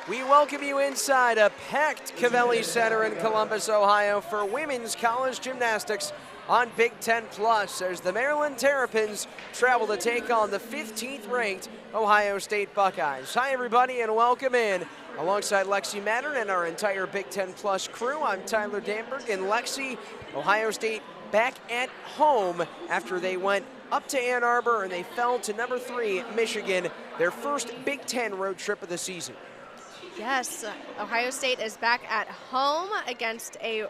We welcome you inside a packed Covelli Center in Columbus, Ohio for women's college gymnastics on Big Ten Plus as the Maryland Terrapins travel to take on the 15th ranked Ohio State Buckeyes. Hi everybody and welcome in. Alongside Lexi Mattern and our entire Big Ten Plus crew, I'm Tyler Danberg, and Lexi, Ohio State back at home after they went up to Ann Arbor and they fell to number 3, Michigan, their first Big Ten road trip of the season. Yes, Ohio State is back at home against a,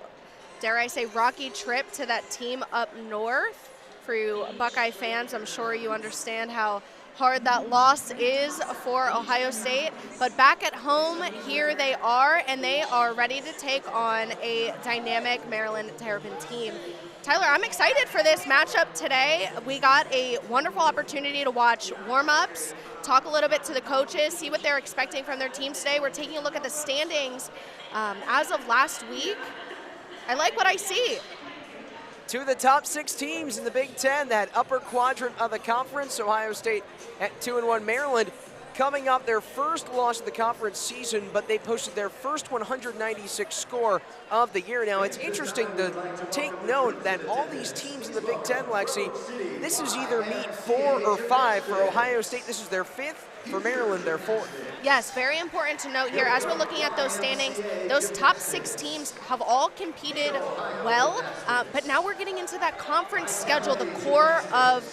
dare I say, rocky trip to that team up north. For you Buckeye fans, I'm sure you understand how hard that loss is for Ohio State. But back at home, here they are, and they are ready to take on a dynamic Maryland Terrapin team. Tyler, I'm excited for this matchup today. We got a wonderful opportunity to watch warm-ups, talk a little bit to the coaches, see what they're expecting from their teams today. We're taking a look at the standings as of last week. I like what I see. Two of the top 6 teams in the Big Ten, that upper quadrant of the conference. Ohio State at 2-1. Maryland coming off their first loss of the conference season, but they posted their first 196 score of the year. Now, it's interesting to take note that all these teams in the Big Ten, Lexi, this is either meet 4 or 5. For Ohio State, this is their 5th. For Maryland, their 4th. Yes, very important to note here, as we're looking at those standings, those top 6 teams have all competed well, but now we're getting into that conference schedule, the core of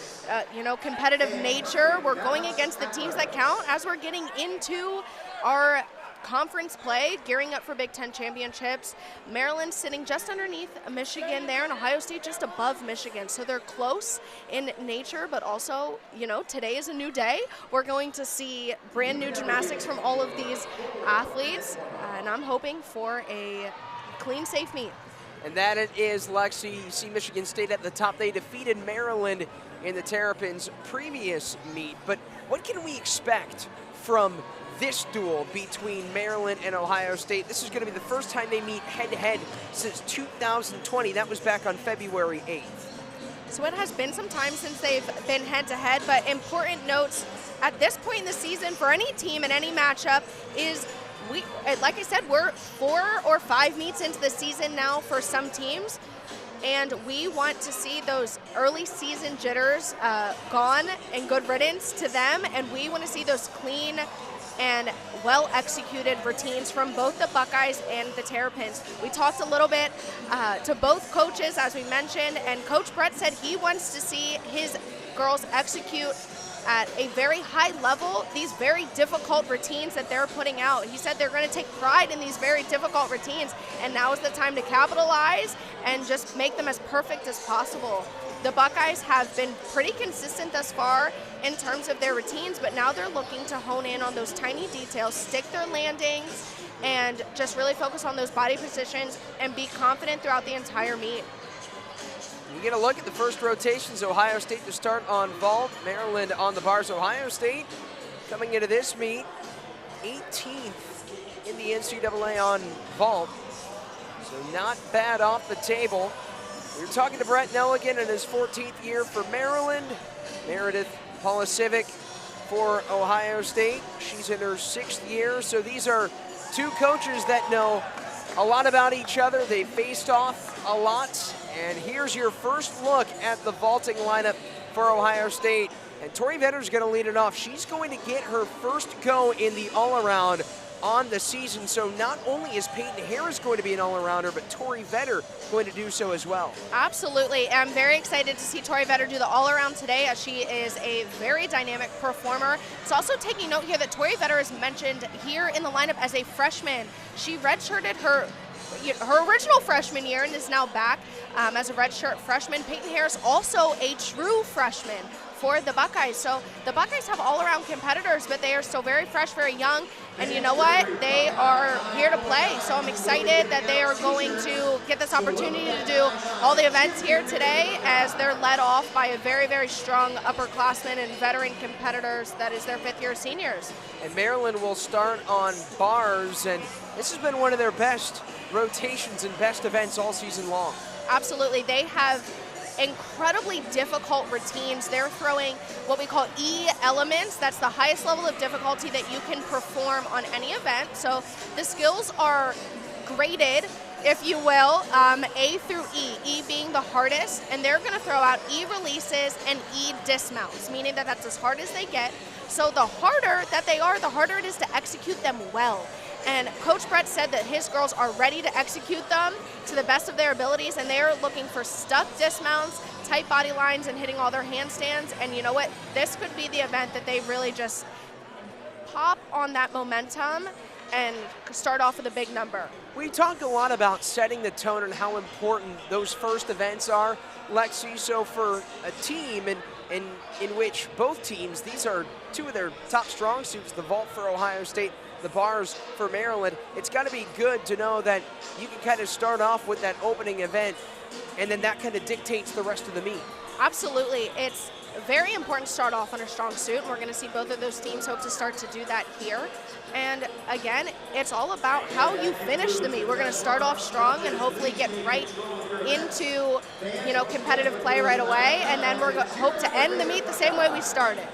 competitive nature. We're going against the teams that count as we're getting into our conference play, gearing up for Big Ten championships. Maryland sitting just underneath Michigan there, and Ohio State just above Michigan. So they're close in nature, but also, today is a new day. We're going to see brand new gymnastics from all of these athletes, and I'm hoping for a clean, safe meet. And that it is, Lexi. You see Michigan State at the top. They defeated Maryland in the Terrapins' previous meet. But what can we expect from this duel between Maryland and Ohio State? This is going to be the first time they meet head-to-head since 2020. That was back on February 8th. So it has been some time since they've been head-to-head, but important notes at this point in the season for any team in any matchup is like I said, we're 4 or 5 meets into the season now for some teams, and we want to see those early season jitters gone and good riddance to them, and we want to see those clean and well-executed routines from both the Buckeyes and the Terrapins. We talked a little bit to both coaches, as we mentioned, and Coach Brett said he wants to see his girls execute at a very high level these very difficult routines that they're putting out. He said they're going to take pride in these very difficult routines, and now is the time to capitalize and just make them as perfect as possible. The Buckeyes have been pretty consistent thus far in terms of their routines, but now they're looking to hone in on those tiny details, stick their landings, and just really focus on those body positions and be confident throughout the entire meet. You get a look at the first rotations. Ohio State to start on vault, Maryland on the bars. Ohio State coming into this meet 18th in the NCAA on vault, so not bad off the table. We were talking to Brett Nelligan in his 14th year for Maryland. Meredith Polisiewicz for Ohio State. She's in her 6th year. So these are 2 coaches that know a lot about each other. They faced off a lot. And here's your first look at the vaulting lineup for Ohio State. And Tori Vetter's going to lead it off. She's going to get her first go in the all-around on the season. So not only is Peyton Harris going to be an all-arounder, but Tori Vetter going to do so as well. Absolutely. I'm very excited to see Tori Vetter do the all-around today, as she is a very dynamic performer. It's also taking note here that Tori Vetter is mentioned here in the lineup as a freshman. She redshirted her original freshman year and is now back as a redshirt freshman. Peyton Harris, also a true freshman for the Buckeyes. So the Buckeyes have all-around competitors, but they are still very fresh, very young, and you know what? They are here to play. So I'm excited that they are going to get this opportunity to do all the events here today, as they're led off by a very, very strong upperclassmen and veteran competitors that is their 5th-year seniors. And Maryland will start on bars, and this has been one of their best rotations and best events all season long. Absolutely. They have incredibly difficult routines. They're throwing what we call E elements. That's the highest level of difficulty that you can perform on any event. So the skills are graded, if you will, A through E, E being the hardest, and they're going to throw out E releases and E dismounts, meaning that that's as hard as they get. So the harder that they are, the harder it is to execute them well. And Coach Brett said that his girls are ready to execute them to the best of their abilities, and they are looking for stuck dismounts, tight body lines, and hitting all their handstands. And you know what? This could be the event that they really just pop on that momentum and start off with a big number. We talk a lot about setting the tone and how important those first events are, Lexi. So for a team in which both teams, these are two of their top strong suits, the vault for Ohio State, the bars for Maryland, it's got to be good to know that you can kind of start off with that opening event, and then that kind of dictates the rest of the meet. Absolutely. It's very important to start off on a strong suit, and we're going to see both of those teams hope to start to do that here. And again, it's all about how you finish the meet. We're going to start off strong and hopefully get right into, competitive play right away, and then we're going to hope to end the meet the same way we started.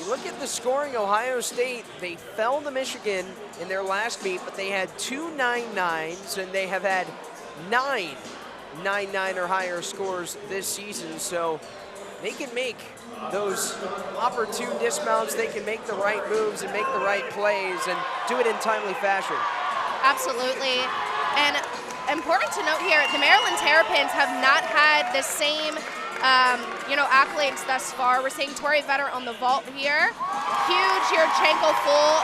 You look at the scoring, Ohio State, they fell to Michigan in their last meet, but they had 2 9-9s, and they have had 9 9-9 or higher scores this season. So they can make those opportune dismounts, they can make the right moves and make the right plays and do it in timely fashion. Absolutely. And important to note here, the Maryland Terrapins have not had the same accolades thus far. We're seeing Tori Vetter on the vault here. Huge Yurchenko full,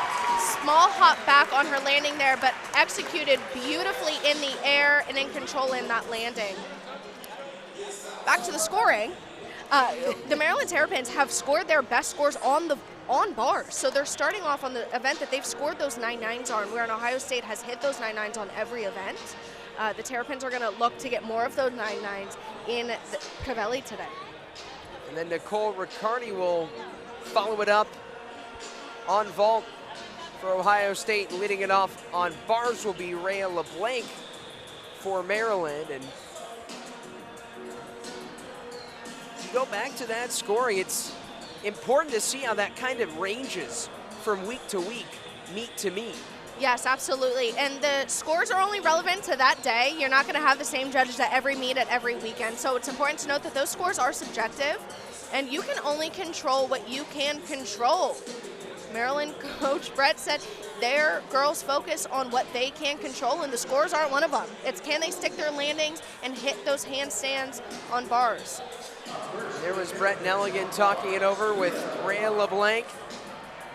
small hop back on her landing there, but executed beautifully in the air and in control in that landing. Back to the scoring. The Maryland Terrapins have scored their best scores on bars. So they're starting off on the event that they've scored those 9-9s on, where Ohio State has hit those 9-9s on every event. The Terrapins are going to look to get more of those 9-9s in Covelli today. And then Nicole Riccardi will follow it up on vault for Ohio State. Leading it off on bars will be Rhea LeBlanc for Maryland. And you go back to that scoring, it's important to see how that kind of ranges from week to week, meet to meet. Yes, absolutely. And the scores are only relevant to that day. You're not going to have the same judges at every meet at every weekend. So it's important to note that those scores are subjective, and you can only control what you can control. Maryland Coach Brett said their girls focus on what they can control, and the scores aren't one of them. It's can they stick their landings and hit those handstands on bars. There was Brett Nelligan talking it over with Rhea LeBlanc,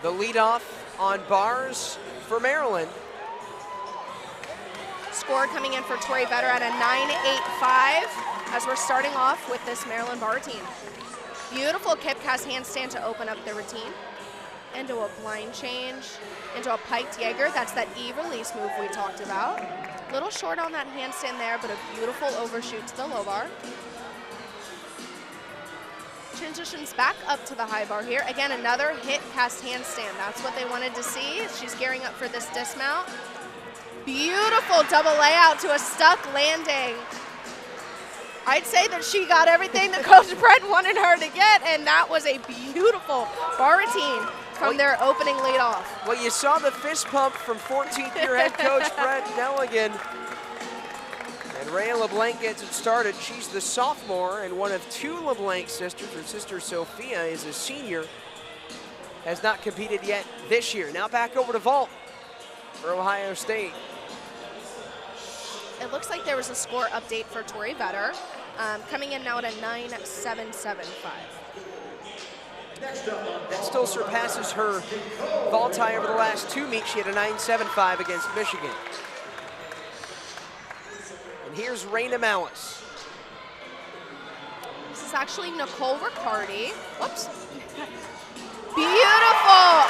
the leadoff on bars for Maryland. Score coming in for Tori Vetter at a 9.85 as we're starting off with this Maryland bar team. Beautiful kip cast handstand to open up the routine. Into a blind change, into a piked Jaeger. That's that E release move we talked about. Little short on that handstand there, but a beautiful overshoot to the low bar. Transitions back up to the high bar here. Again, another hit cast handstand. That's what they wanted to see. She's gearing up for this dismount. Beautiful double layout to a stuck landing. I'd say that she got everything that Coach Brett wanted her to get, and that was a beautiful bar routine from their opening leadoff. Well, you saw the fist pump from 14th year head coach Brett Nelligan. And Rhea LeBlanc gets it started. She's the sophomore and one of 2 LeBlanc sisters. Her sister Sophia is a senior. Has not competed yet this year. Now back over to vault for Ohio State. It looks like there was a score update for Tori Vetter, coming in now at a 9.775. That still surpasses her vault tie over the last 2 meets. She had a 9.75 against Michigan. And here's Raina Malice. This is actually Nicole Riccardi. Whoops. Beautiful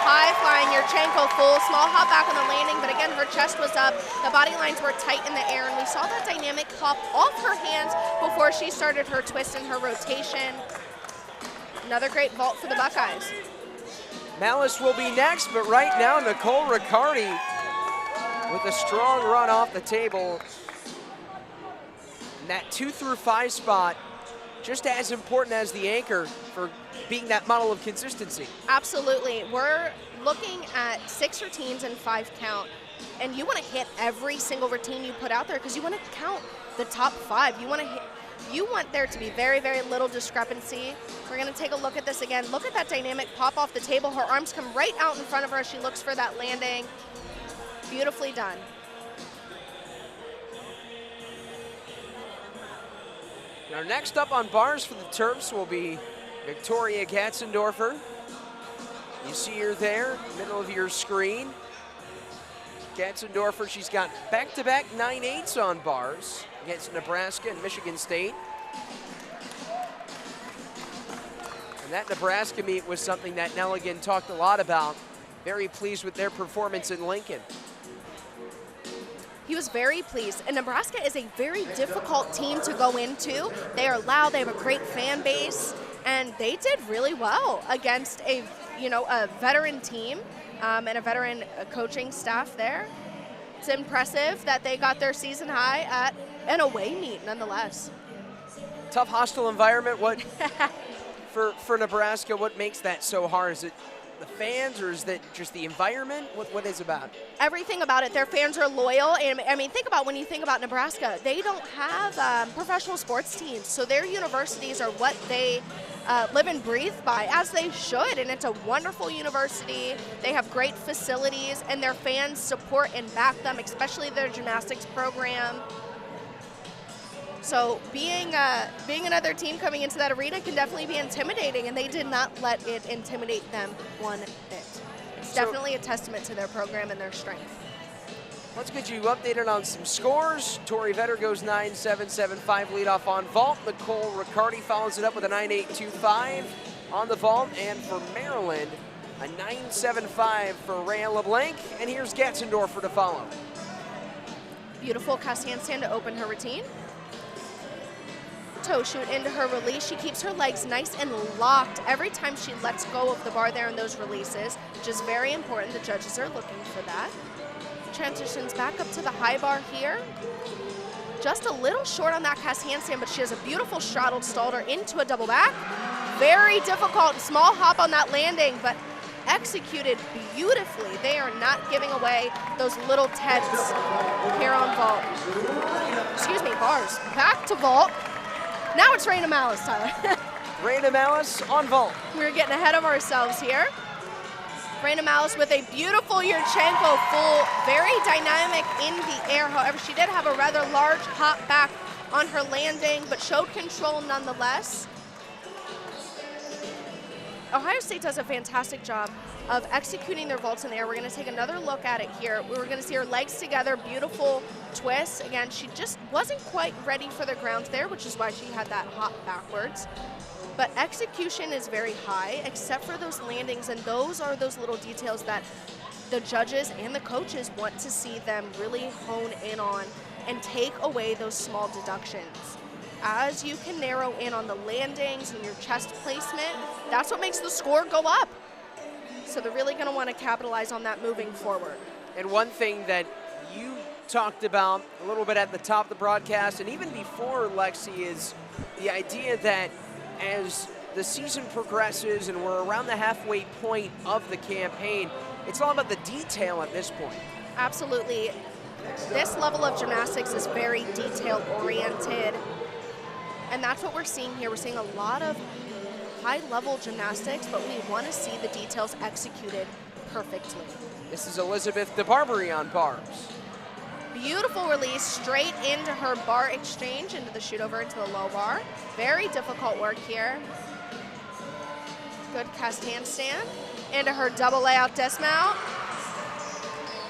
high flying Yurchenko full, small hop back on the landing, but again, her chest was up. The body lines were tight in the air, and we saw that dynamic pop off her hands before she started her twist and her rotation. Another great vault for the Buckeyes. Malice will be next, but right now, Nicole Riccardi with a strong run off the table. And that 2 through 5 spot, just as important as the anchor for being that model of consistency. Absolutely. We're looking at 6 routines and 5 count. And you want to hit every single routine you put out there because you want to count the top 5. You want there to be very, very little discrepancy. We're going to take a look at this again. Look at that dynamic pop off the table. Her arms come right out in front of her as she looks for that landing. Beautifully done. Now next up on bars for the Terps will be Victoria Gatzendorfer. You see her there, middle of your screen. Gatzendorfer, she's got back-to-back 9/8s on bars against Nebraska and Michigan State. And that Nebraska meet was something that Nelligan talked a lot about. Very pleased with their performance in Lincoln. He was very pleased. And Nebraska is a very difficult team to go into. They are loud, they have a great fan base, and they did really well against a veteran team and a veteran coaching staff there. It's impressive that they got their season high at an away meet nonetheless. Tough, hostile environment. What for Nebraska, what makes that so hard? Is it the fans, or is that just the environment? What is it about? Everything about it. Their fans are loyal. And I mean, think about when you think about Nebraska, they don't have professional sports teams. So their universities are what they live and breathe by, as they should. And it's a wonderful university. They have great facilities, and their fans support and back them, especially their gymnastics program. So being another team coming into that arena can definitely be intimidating, and they did not let it intimidate them one bit. It's definitely a testament to their program and their strength. Let's get you updated on some scores. Tori Vetter goes 9-7, 7-5 leadoff on vault. Nicole Riccardi follows it up with a 9-8-2-5 on the vault. And for Maryland, a 9-7-5 for Rhea LeBlanc. And here's Gatzendorfer to follow. Beautiful cast handstand to open her routine. Toe shoot into her release. She keeps her legs nice and locked every time she lets go of the bar there in those releases, which is very important. The judges are looking for that. Transitions back up to the high bar here. Just a little short on that cast handstand, but she has a beautiful straddled stalder into a double back. Very difficult, small hop on that landing, but executed beautifully. They are not giving away those little tens here on vault. Excuse me, bars. Back to vault. Now it's Raina Malice, Tyler. Raina Malice on vault. We're getting ahead of ourselves here. Raina Malice with a beautiful Yurchenko full, very dynamic in the air. However, she did have a rather large hop back on her landing, but showed control nonetheless. Ohio State does a fantastic job of executing their vaults in the air. We're going to take another look at it here. We're going to see her legs together, beautiful twist. Again, she just wasn't quite ready for the ground there, which is why she had that hop backwards. But execution is very high, except for those landings, and those are those little details that the judges and the coaches want to see them really hone in on and take away those small deductions. As you can narrow in on the landings and your chest placement, that's what makes the score go up. So they're really going to want to capitalize on that moving forward. And one thing that you talked about a little bit at the top of the broadcast, and even before, Lexi, is the idea that as the season progresses and we're around the halfway point of the campaign, it's all about the detail at this point. Absolutely. This level of gymnastics is very detail-oriented. And that's what we're seeing here. We're seeing a lot of high-level gymnastics, but we want to see the details executed perfectly. This is Elizabeth DeBarbary on bars. Beautiful release straight into her bar exchange, into the shoot over into the low bar. Very difficult work here. Good cast handstand. Into her double layout dismount.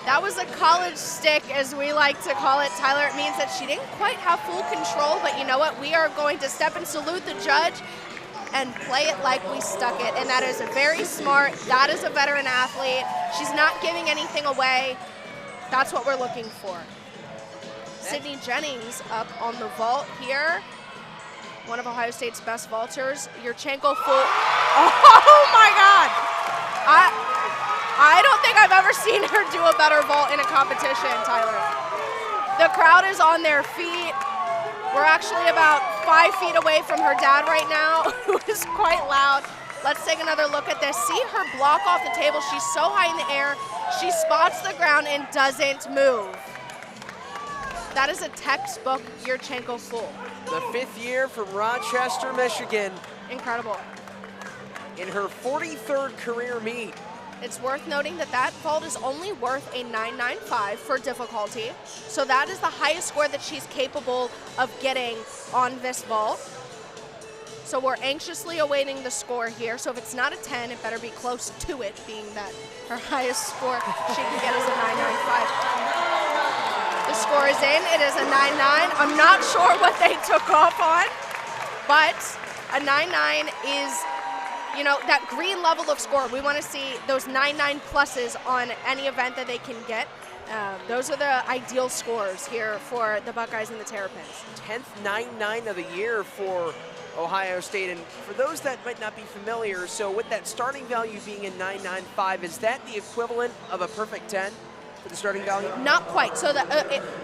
That was a college stick, as we like to call it, Tyler. It means that she didn't quite have full control, but you know what? We are going to step and salute the judge and play it like we stuck it. And that is very smart. That is a veteran athlete. She's not giving anything away. That's what we're looking for. Sydney Jennings up on the vault here. One of Ohio State's best vaulters. Yurchenko full. Oh my God! I don't think I've ever seen her do a better vault in a competition, Tyler. The crowd is on their feet. We're actually about 5 feet away from her dad right now, who is quite loud. Let's take another look at this. See her block off the table. She's so high in the air. She spots the ground and doesn't move. That is a textbook Yurchenko full. The 5th year from Rochester, Michigan. Incredible. In her 43rd career meet. It's worth noting that that vault is only worth a 995 for difficulty. So that is the highest score that she's capable of getting on this vault. So we're anxiously awaiting the score here. So if it's not a 10, it better be close to it, being that her highest score she can get is a 995. The score is in. It is a 9-9. I'm not sure what they took off on, but a 9-9 is, you know, that green level of score. We want to see those 9-9 pluses on any event that they can get. Those are the ideal scores here for the Buckeyes and the Terrapins. 10th 9-9 of the year for Ohio State. And for those that might not be familiar, so with that starting value being a 995, is that the equivalent of a perfect 10 for the starting value? Not quite. So the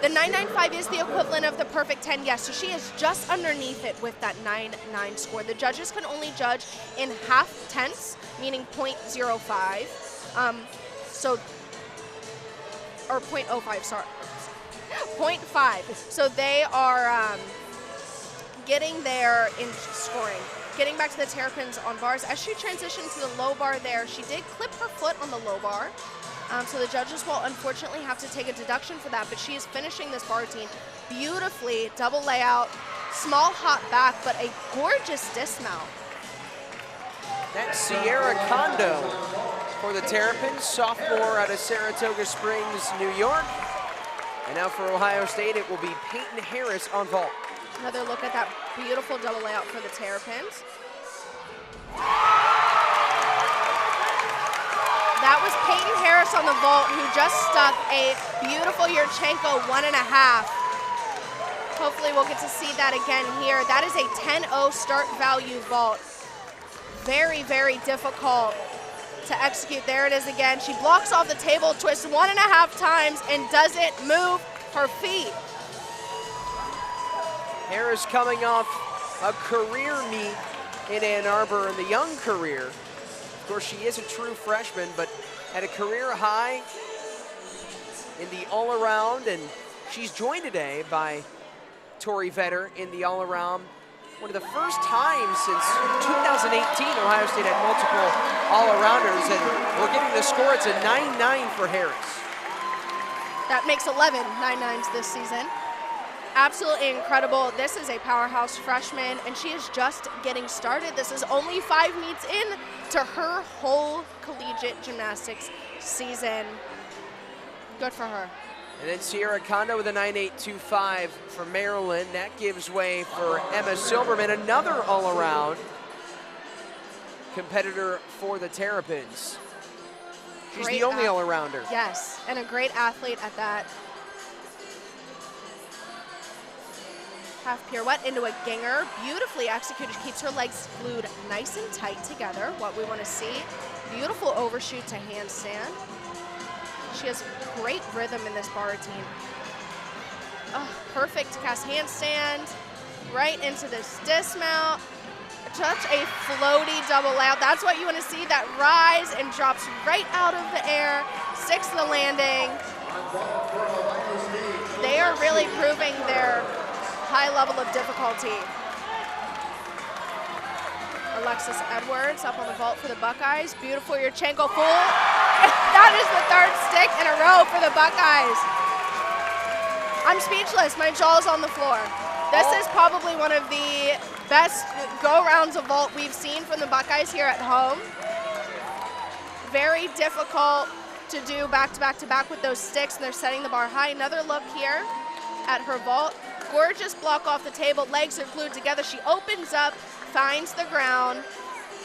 995 is the equivalent of the perfect 10, yes. So she is just underneath it with that 9-9 score. The judges can only judge in half tenths, meaning 0.05. Or 0.05, sorry. 0.5. So they are getting there in scoring. Getting back to the Terrapins on bars. As she transitioned to the low bar there, she did clip her foot on the low bar. So the judges will unfortunately have to take a deduction for that, but she is finishing this bar routine beautifully. Double layout, small hop back, but a gorgeous dismount. That's Sierra Kondo for the Terrapins, sophomore out of Saratoga Springs, New York. And now for Ohio State, it will be Peyton Harris on vault. Another look at that beautiful double layout for the Terrapins. That was Peyton Harris on the vault, who just stuck a beautiful Yurchenko 1.5. Hopefully we'll get to see that again here. That is a 10-0 start value vault. Very, very difficult to execute. There it is again. She blocks off the table, twists 1.5 times, and doesn't move her feet. Harris coming off a career meet in Ann Arbor in the young career. Of course, she is a true freshman, but at a career high in the all-around, and she's joined today by Tori Vetter in the all-around. One of the first times since 2018, Ohio State had multiple all-arounders, and we're getting the score. It's a 9-9 for Harris. That makes 11 9-9s this season. Absolutely incredible. This is a powerhouse freshman, and she is just getting started. This is only 5 meets in to her whole collegiate gymnastics season. Good for her. And then Sierra Kondo with a 9.825 for Maryland. That gives way for Emma Silberman, another all-around competitor for the Terrapins. She's the only all-arounder. Yes, and a great athlete at that. Half pirouette into a ginger, beautifully executed, keeps her legs glued nice and tight together, what we want to see. Beautiful overshoot to handstand. She has great rhythm in this bar routine. Oh, perfect cast handstand, right into this dismount. Such a floaty double layout. That's what you want to see, that rise and drops right out of the air, sticks to the landing. They are really proving their high level of difficulty. Alexis Edwards up on the vault for the Buckeyes. Beautiful Yurchenko full. That is the 3rd stick in a row for the Buckeyes. I'm speechless. My jaw's on the floor. This is probably one of the best go-rounds of vault we've seen from the Buckeyes here at home. Very difficult to do back-to-back-to-back with those sticks, and they're setting the bar high. Another look here at her vault. Gorgeous block off the table, legs are glued together. She opens up, finds the ground,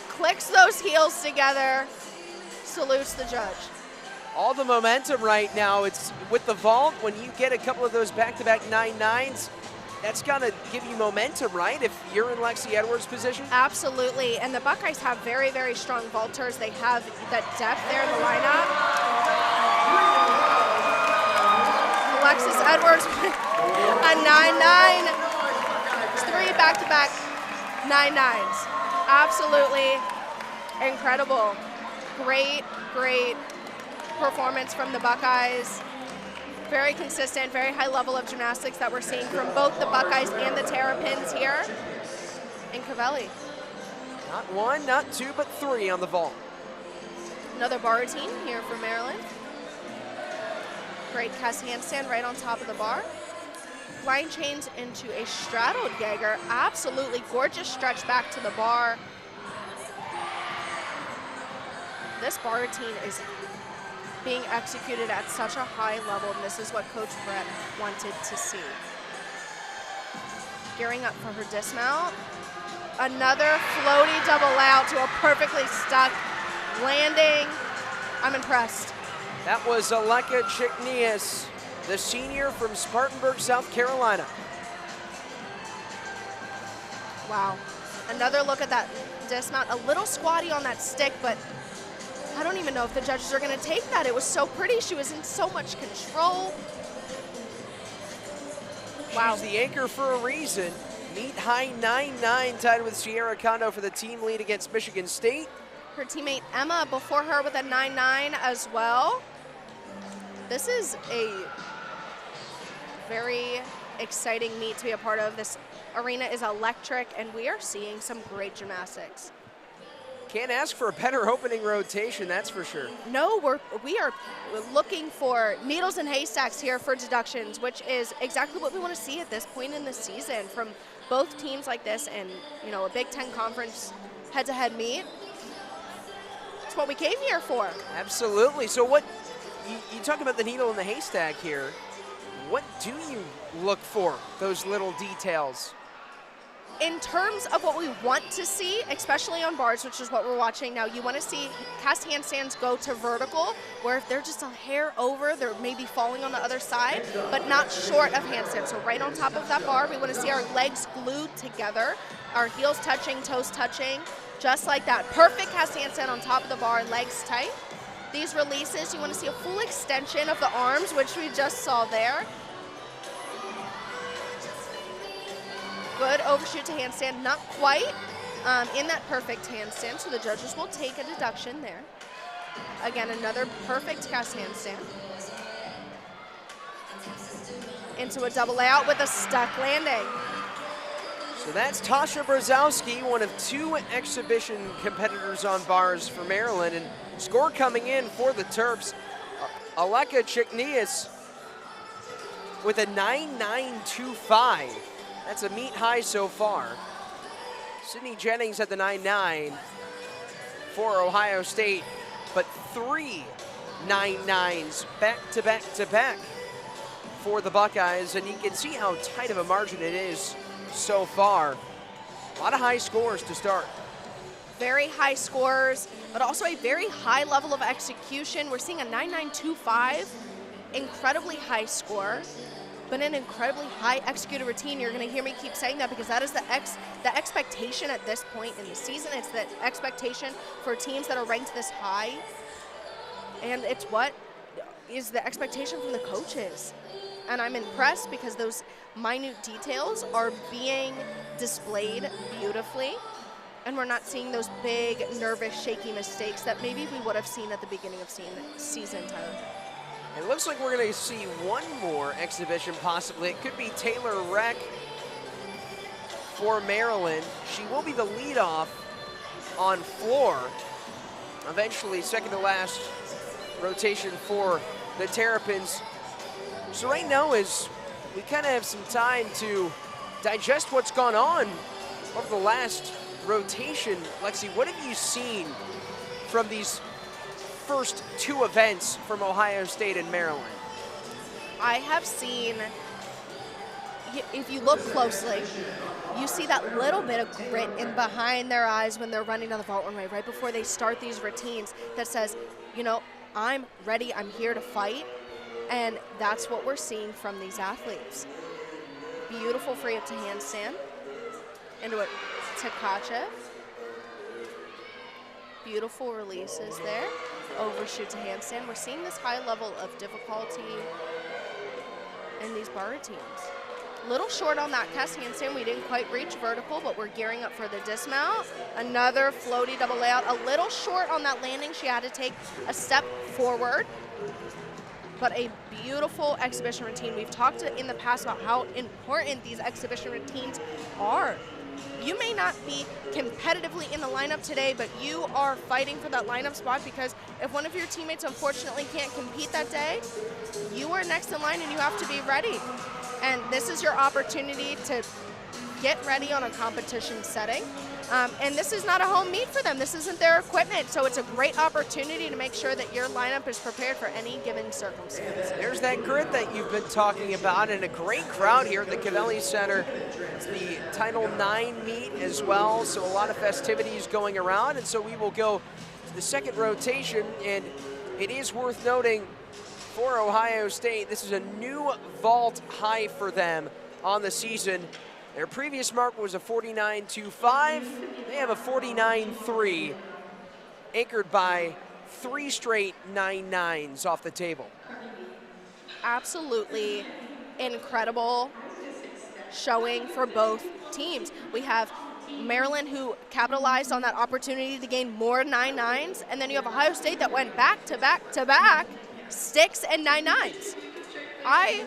clicks those heels together, salutes the judge. All the momentum right now, it's with the vault. When you get a couple of those back-to-back 9-9s, that's gonna give you momentum, right? If you're in Lexi Edwards' position? Absolutely, and the Buckeyes have very, very strong vaulters. They have that depth there in the lineup. Alexis Edwards, a 9-9. It's 3 back-to-back 9-9s. Absolutely incredible. Great, great performance from the Buckeyes. Very consistent, very high level of gymnastics that we're seeing from both the Buckeyes and the Terrapins here in Crivelli. Not 1, not 2, but 3 on the vault. Another bar routine here for Maryland. Great cast handstand right on top of the bar. Line chains into a straddled Jaeger. Absolutely gorgeous stretch back to the bar. This bar routine is being executed at such a high level, and this is what Coach Brett wanted to see. Gearing up for her dismount. Another floaty double out to a perfectly stuck landing. I'm impressed. That was Aleka Chiknias, the senior from Spartanburg, South Carolina. Wow. Another look at that dismount. A little squatty on that stick, but I don't even know if the judges are going to take that. It was so pretty. She was in so much control. Wow. She's the anchor for a reason. Meet high 9-9 tied with Sierra Kondo for the team lead against Michigan State. Her teammate Emma before her with a 9-9 as well. This is a very exciting meet to be a part of. This arena is electric, and we are seeing some great gymnastics. Can't ask for a better opening rotation, that's for sure. No, we are looking for needles and haystacks here for deductions, which is exactly what we want to see at this point in the season from both teams like this, and you know, a Big Ten Conference head-to-head meet. It's what we came here for. Absolutely. So what, you talk about the needle in the haystack here. What do you look for, those little details? In terms of what we want to see, especially on bars, which is what we're watching now, you want to see cast handstands go to vertical, where if they're just a hair over, they're maybe falling on the other side, but not short of handstands. So right on top of that bar, we want to see our legs glued together, our heels touching, toes touching, just like that. Perfect cast handstand on top of the bar, legs tight. These releases, you want to see a full extension of the arms, which we just saw there. Good overshoot to handstand, not quite in that perfect handstand, so the judges will take a deduction there. Again, another perfect cast handstand. Into a double layout with a stuck landing. So that's Tasha Brzezowski, one of 2 exhibition competitors on bars for Maryland, and score coming in for the Terps. Aleka Chiknias with a 9.925. That's a meet high so far. Sydney Jennings had the 9.9 for Ohio State, but 3 9.9s back to back to back for the Buckeyes, and you can see how tight of a margin it is so far. A lot of high scores to start. Very high scores, but also a very high level of execution. We're seeing a 9.925, incredibly high score, but an incredibly high executed routine. You're going to hear me keep saying that because that is the expectation at this point in the season. It's the expectation for teams that are ranked this high, and it's what is the expectation from the coaches. And I'm impressed because those minute details are being displayed beautifully, and we're not seeing those big, nervous, shaky mistakes that maybe we would have seen at the beginning of season, Tyler. It looks like we're going to see one more exhibition possibly. It could be Taylor Reck for Maryland. She will be the leadoff on floor. Eventually second to last rotation for the Terrapins. So right now is we kind of have some time to digest what's gone on over the last rotation. Lexi, what have you seen from these first 2 events from Ohio State and Maryland? I have seen, if you look closely, you see that little bit of grit in behind their eyes when they're running on the vault runway right before they start these routines that says, you know, I'm ready, I'm here to fight. And that's what we're seeing from these athletes. Beautiful free up to handstand into a Tkachev. Beautiful releases there. Overshoot to handstand. We're seeing this high level of difficulty in these bar routines. Little short on that cast handstand. We didn't quite reach vertical, but we're gearing up for the dismount. Another floaty double layout. A little short on that landing. She had to take a step forward. But a beautiful exhibition routine. We've talked in the past about how important these exhibition routines are. You may not be competitively in the lineup today, but you are fighting for that lineup spot, because if one of your teammates unfortunately can't compete that day, you are next in line and you have to be ready. And this is your opportunity to get ready on a competition setting. And this is not a home meet for them. This isn't their equipment, so it's a great opportunity to make sure that your lineup is prepared for any given circumstance. There's that grit that you've been talking about, and a great crowd here at the Covelli Center. It's the Title IX meet as well, so a lot of festivities going around, and so we will go to the second rotation, and it is worth noting for Ohio State, this is a new vault high for them on the season. Their previous mark was a 49.25. They have a 49.3, anchored by 3 straight 9.9s off the table. Absolutely incredible showing for both teams. We have Maryland, who capitalized on that opportunity to gain more 9.9s, and then you have Ohio State that went back to back to back 6 and 9.9s. I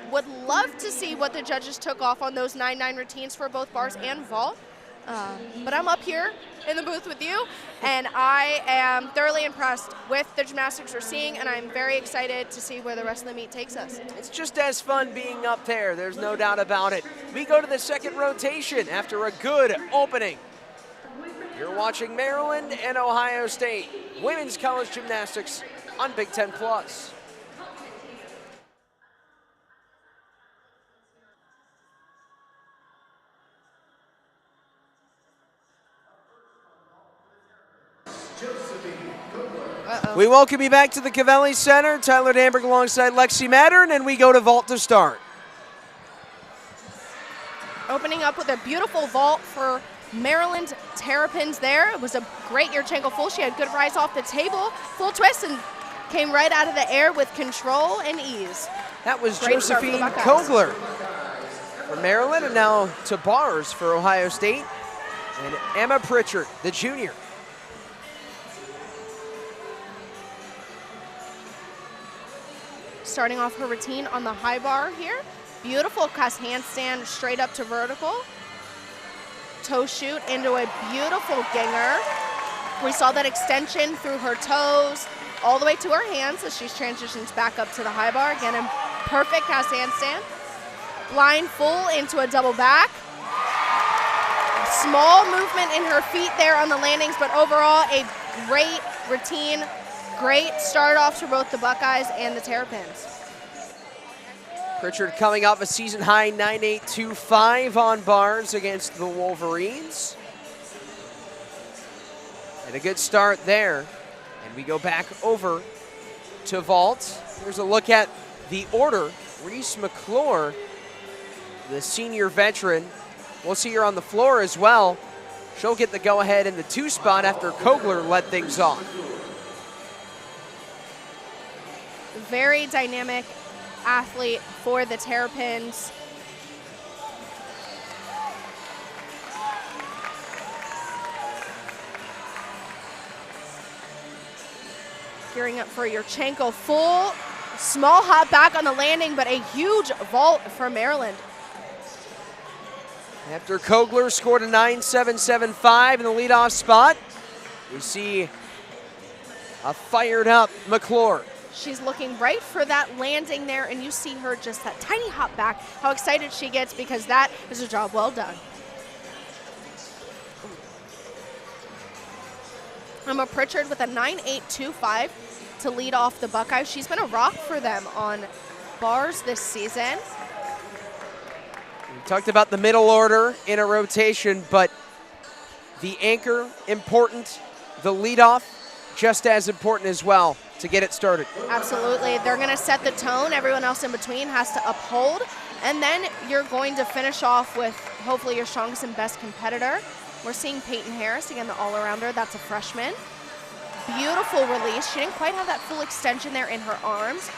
would love to see what the judges took off on those 9.9 routines for both bars and vault. But I'm up here in the booth with you, and I am thoroughly impressed with the gymnastics we're seeing, and I'm very excited to see where the rest of the meet takes us. It's just as fun being up there, there's no doubt about it. We go to the second rotation after a good opening. You're watching Maryland and Ohio State women's college gymnastics on Big Ten Plus. We welcome you back to the Covelli Center. Tyler Danberg alongside Lexi Mattern, and we go to vault to start. Opening up with a beautiful vault for Maryland Terrapins there. It was a great Yurchenko full. She had good rise off the table, full twist, and came right out of the air with control and ease. That was Great Josephine Kogler for Maryland, and now to bars for Ohio State. And Emma Pritchard, the junior. Starting off her routine on the high bar here. Beautiful cast handstand straight up to vertical. Toe shoot into a beautiful ginger. We saw that extension through her toes all the way to her hands as she transitions back up to the high bar. Again, a perfect cast handstand. Blind full into a double back. Small movement in her feet there on the landings, but overall a great routine. Great start off to both the Buckeyes and the Terrapins. Pritchard coming off a season high 9.825 on bars against the Wolverines. And a good start there. And we go back over to vault. Here's a look at the order. Reese McClure, the senior veteran. We'll see her on the floor as well. She'll get the go-ahead in the 2 spot after Kogler led things off. Very dynamic athlete for the Terrapins. Gearing up for Yurchenko full. Small hop back on the landing, but a huge vault for Maryland. After Kogler scored a 9.775 in the leadoff spot, we see a fired up McClure. She's looking right for that landing there, and you see her just that tiny hop back, how excited she gets, because that is a job well done. Emma Pritchard with a 9.825 to lead off the Buckeyes. She's been a rock for them on bars this season. We talked about the middle order in a rotation, but the anchor, important. The leadoff, just as important as well to get it started. Absolutely. They're going to set the tone. Everyone else in between has to uphold. And then you're going to finish off with hopefully your strongest and best competitor. We're seeing Peyton Harris, again, the all-arounder. That's a freshman. Beautiful release. She didn't quite have that full extension there in her arms,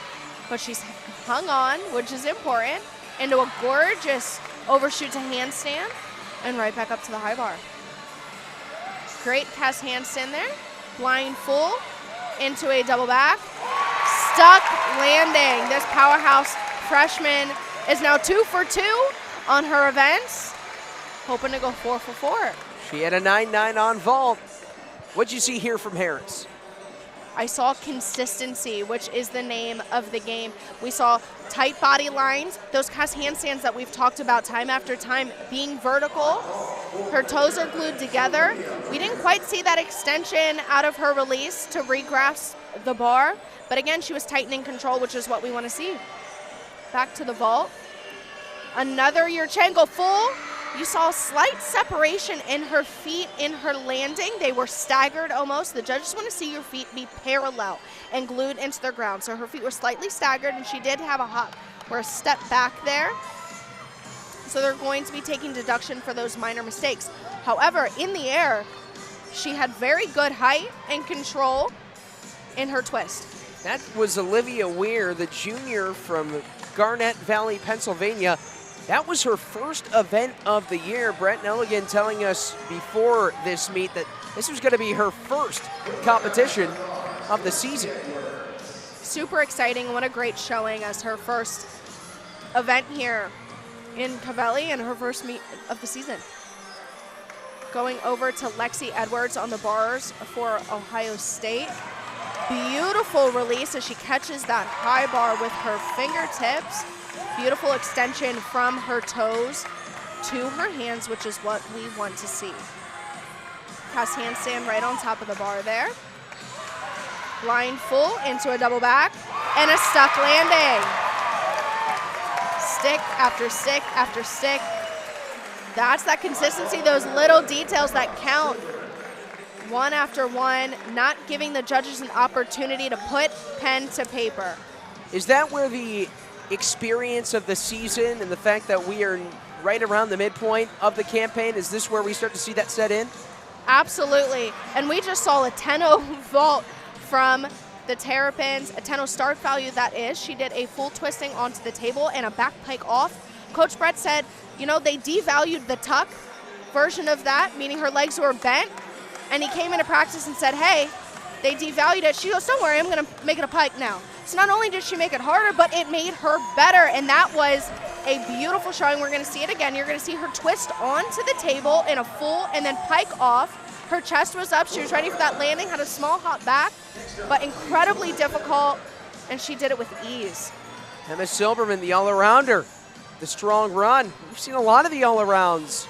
but she's hung on, which is important. into a gorgeous overshoot to handstand, and right back up to the high bar. Great cast handstand there. Blind full into a double back. Stuck landing. This powerhouse freshman is now 2 for 2 on her events, hoping to go 4 for 4. She had a 9-9 on vault. What'd you see here from Harris? I saw consistency, which is the name of the game. We saw tight body lines, those cast handstands that we've talked about time after time being vertical. Her toes are glued together. We didn't quite see that extension out of her release to regrasp the bar, but again, she was tightening control, which is what we want to see. Back to the vault. Another Yurchenko full. You saw slight separation in her feet in her landing. They were staggered almost. The judges want to see your feet be parallel and glued into the ground. So her feet were slightly staggered, and she did have a hop or a step back there. So they're going to be taking deduction for those minor mistakes. However, in the air, she had very good height and control in her twist. That was Olivia Weir, the junior from Garnett Valley, Pennsylvania. That was her first event of the year. Brett Nelligan telling us before this meet that this was going to be her first competition of the season. Super exciting. What a great showing as her first event here in Covelli and her first meet of the season. Going over to Lexi Edwards on the bars for Ohio State. Beautiful release as she catches that high bar with her fingertips. Beautiful extension from her toes to her hands, which is what we want to see. Cast handstand right on top of the bar there. Blind full into a double back and a stuck landing. Stick after stick after stick. That's that consistency, those little details that count. One after one, not giving the judges an opportunity to put pen to paper. Is that where the experience of the season and the fact that we are right around the midpoint of the campaign, is this where we start to see that set in? Absolutely. And we just saw a 10-0 vault from the Terrapins, a 10-0 start value that is. She did a full twisting onto the table and a back pike off. Coach Brett said, you know, they devalued the tuck version of that, meaning her legs were bent. And he came into practice and said, hey, they devalued it. She goes, don't worry, I'm going to make it a pike now. So not only did she make it harder, but it made her better, and that was a beautiful showing. We're going to see it again. You're going to see her twist onto the table in a full and then pike off. Her chest was up. She was ready for that landing, had a small hop back, but incredibly difficult, and she did it with ease. Emma Silberman, the all-arounder, the strong run. We've seen a lot of the all-arounds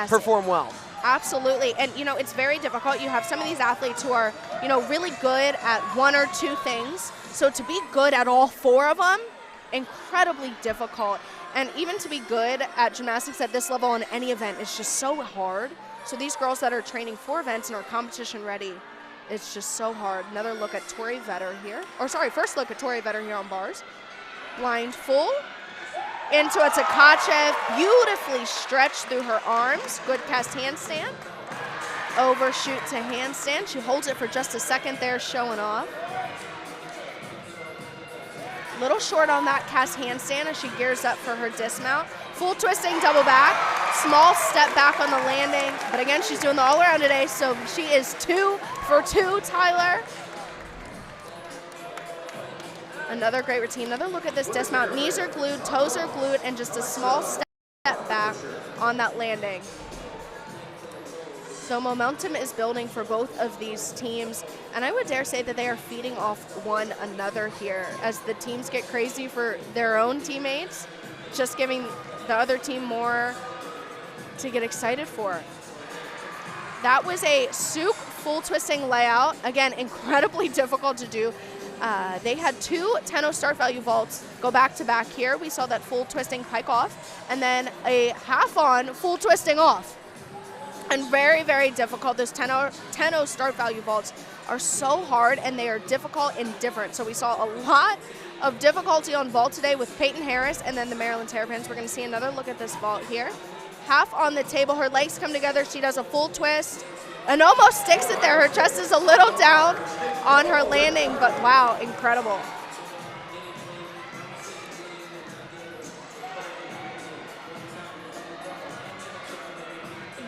perform well. Absolutely, and you know, it's very difficult. You have some of these athletes who are, you know, really good at one or two things. So to be good at all four of them, incredibly difficult. And even to be good at gymnastics at this level on any event is just so hard. So these girls that are training for events and are competition ready, it's just so hard. Another look at Tori Vetter here. Or sorry, first look at Tori Vetter here on bars. Blind full. Into a Tkachev, beautifully stretched through her arms. Good cast handstand. Overshoot to handstand. She holds it for just a second there, showing off. Little short on that cast handstand as she gears up for her dismount. Full twisting double back. Small step back on the landing. But again, she's doing the all around today, so she is 2 for 2, Tyler. Another great routine. Another look at this dismount. Knees are glued, toes are glued, and just a small step back on that landing. So momentum is building for both of these teams, and I would dare say that they are feeding off one another here as the teams get crazy for their own teammates, just giving the other team more to get excited for. That was a Souk full twisting layout. Again, incredibly difficult to do. They had 2 10-0 start value vaults go back to back here. We saw that full twisting pike off, and then a half on full twisting off. And very, very difficult. Those 10-0 start value vaults are so hard, and they are difficult and different. So we saw a lot of difficulty on vault today with Peyton Harris and then the Maryland Terrapins. We're going to see another look at this vault here. Half on the table. Her legs come together. She does a full twist and almost sticks it there. Her chest is a little down on her landing, but wow, incredible.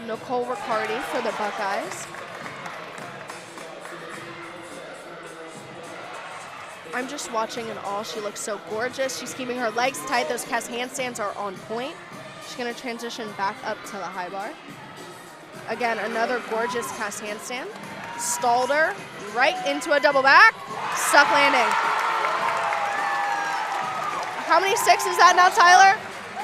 Nicole Riccardi for the Buckeyes. I'm just watching in awe. She looks so gorgeous. She's keeping her legs tight. Those cast handstands are on point. She's going to transition back up to the high bar. Again, another gorgeous cast handstand. Stalled her right into a double back. Stuck landing. How many 6 is that now, Tyler?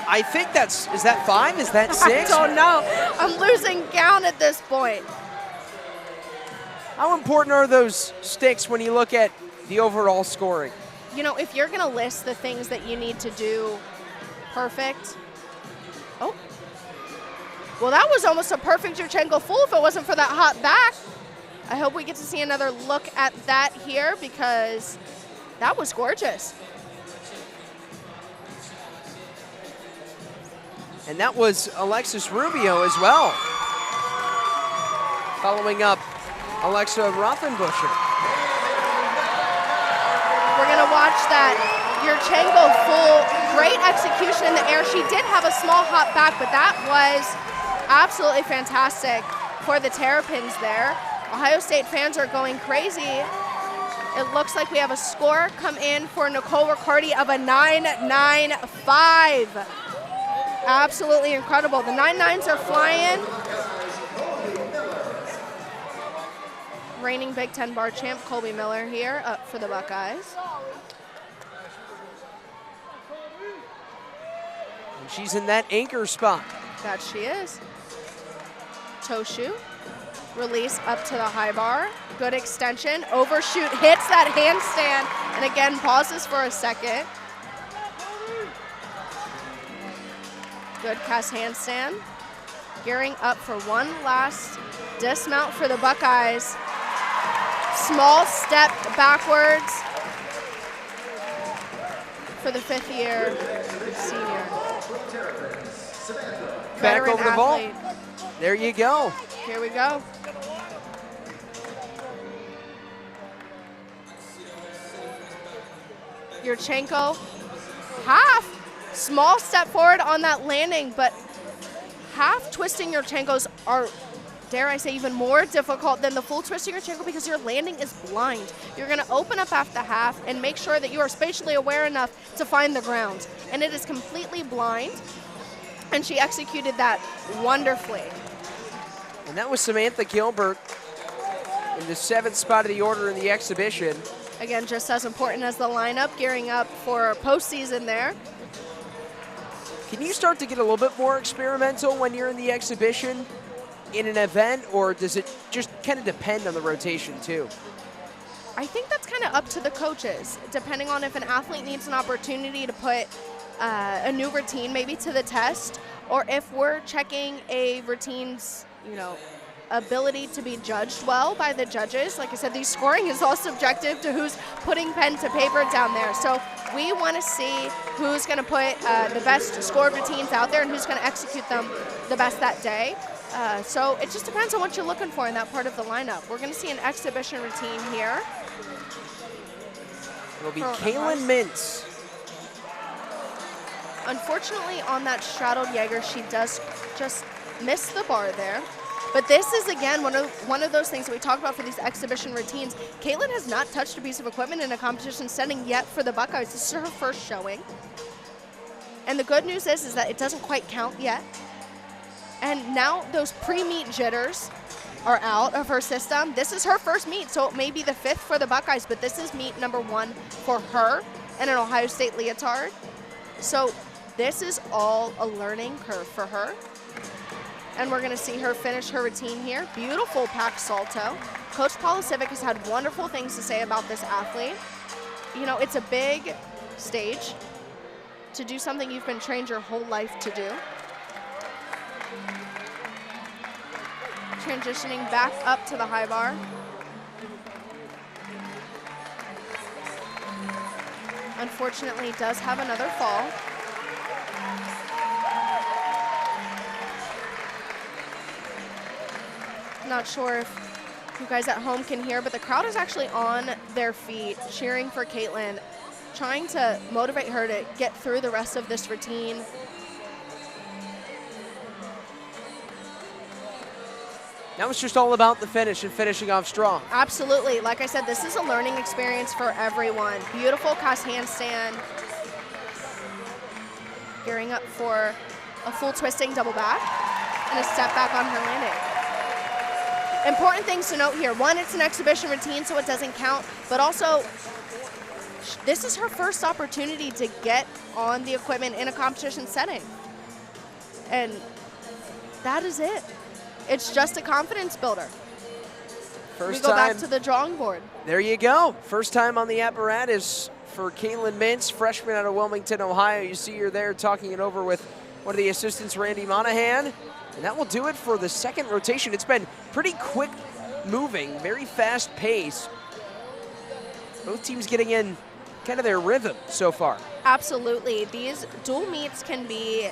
I think is that 5? Is that 6? I don't know. I'm losing count at this point. How important are those sticks when you look at the overall scoring? You know, if you're going to list the things that you need to do perfect. Oh. Well, that was almost a perfect Yurchenko full if it wasn't for that hot back. I hope we get to see another look at that here because that was gorgeous. And that was Alexis Rubio as well. Following up Alexa Rothenbuscher. We're going to watch that Yurchenko full. Great execution in the air. She did have a small hop back, but that was absolutely fantastic for the Terrapins there. Ohio State fans are going crazy. It looks like we have a score come in for Nicole Riccardi of a 9.95. Absolutely incredible. The 9.9s are flying. Reigning Big Ten bar champ Colby Miller here up for the Buckeyes. And she's in that anchor spot. That she is. Toshu. Release up to the high bar. Good extension. Overshoot. Hits that handstand. And again, pauses for a second. Good cast handstand. Gearing up for one last dismount for the Buckeyes. Small step backwards for the 5th-year senior. Back Veteran over the vault. athlete. There you go. Here we go. Yurchenko, half. Small step forward on that landing, but half twisting Yurchenkos are, dare I say, even more difficult than the full twisting Yurchenko because your landing is blind. You're going to open up after half and make sure that you are spatially aware enough to find the ground. And it is completely blind, and she executed that wonderfully. And that was Samantha Gilbert in the 7th spot of the order in the exhibition. Again, just as important as the lineup, gearing up for postseason there. Can you start to get a little bit more experimental when you're in the exhibition in an event, or does it just kind of depend on the rotation too? I think that's kind of up to the coaches, depending on if an athlete needs an opportunity to put a new routine maybe to the test, or if we're checking a routine's, ability to be judged well by the judges. Like I said, the scoring is all subjective to who's putting pen to paper down there. So we want to see who's going to put the best score routines out there and who's going to execute them the best that day. So it just depends on what you're looking for in that part of the lineup. We're going to see an exhibition routine here. It'll be Kaylin Mintz. Unfortunately, on that straddled Jaeger, she does just miss the bar there. But this is, again, one of those things that we talk about for these exhibition routines. Caitlin has not touched a piece of equipment in a competition setting yet for the Buckeyes. This is her first showing. And the good news is that it doesn't quite count yet. And now those pre-meet jitters are out of her system. This is her first meet, so it may be the 5th for the Buckeyes, but this is meet number 1 for her and an Ohio State leotard. So this is all a learning curve for her. And we're going to see her finish her routine here. Beautiful pack salto. Coach Polisiewicz has had wonderful things to say about this athlete. It's a big stage to do something you've been trained your whole life to do. Transitioning back up to the high bar. Unfortunately, does have another fall. Not sure if you guys at home can hear, but the crowd is actually on their feet cheering for Caitlin, trying to motivate her to get through the rest of this routine. Now it's just all about the finish and finishing off strong. Absolutely. Like I said, this is a learning experience for everyone. Beautiful cross handstand. Gearing up for a full twisting double back and a step back on her landing. Important things to note here. One, it's an exhibition routine, so it doesn't count, but also this is her first opportunity to get on the equipment in a competition setting. And that is it. It's just a confidence builder. First we go time. back to the drawing board. There you go. First time on the apparatus for Kaylin Mintz, freshman out of Wilmington, Ohio. You see her there talking it over with one of the assistants, Randy Monahan. And that will do it for the second rotation. It's been pretty quick moving, very fast pace. Both teams getting in kind of their rhythm so far. Absolutely. These dual meets can be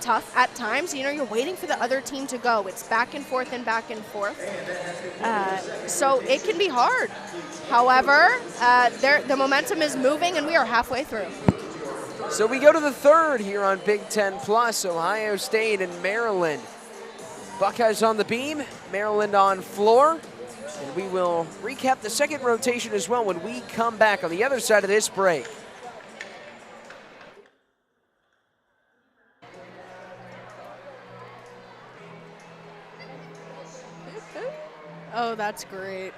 tough at times. You know, you're waiting for the other team to go. It's back and forth and back and forth. So it can be hard. However, the momentum is moving and we are halfway through. So we go to the third here on Big Ten Plus, Ohio State and Maryland. Buckeyes on the beam, Maryland on floor. And we will recap the second rotation as well when we come back on the other side of this break. Oh, that's great.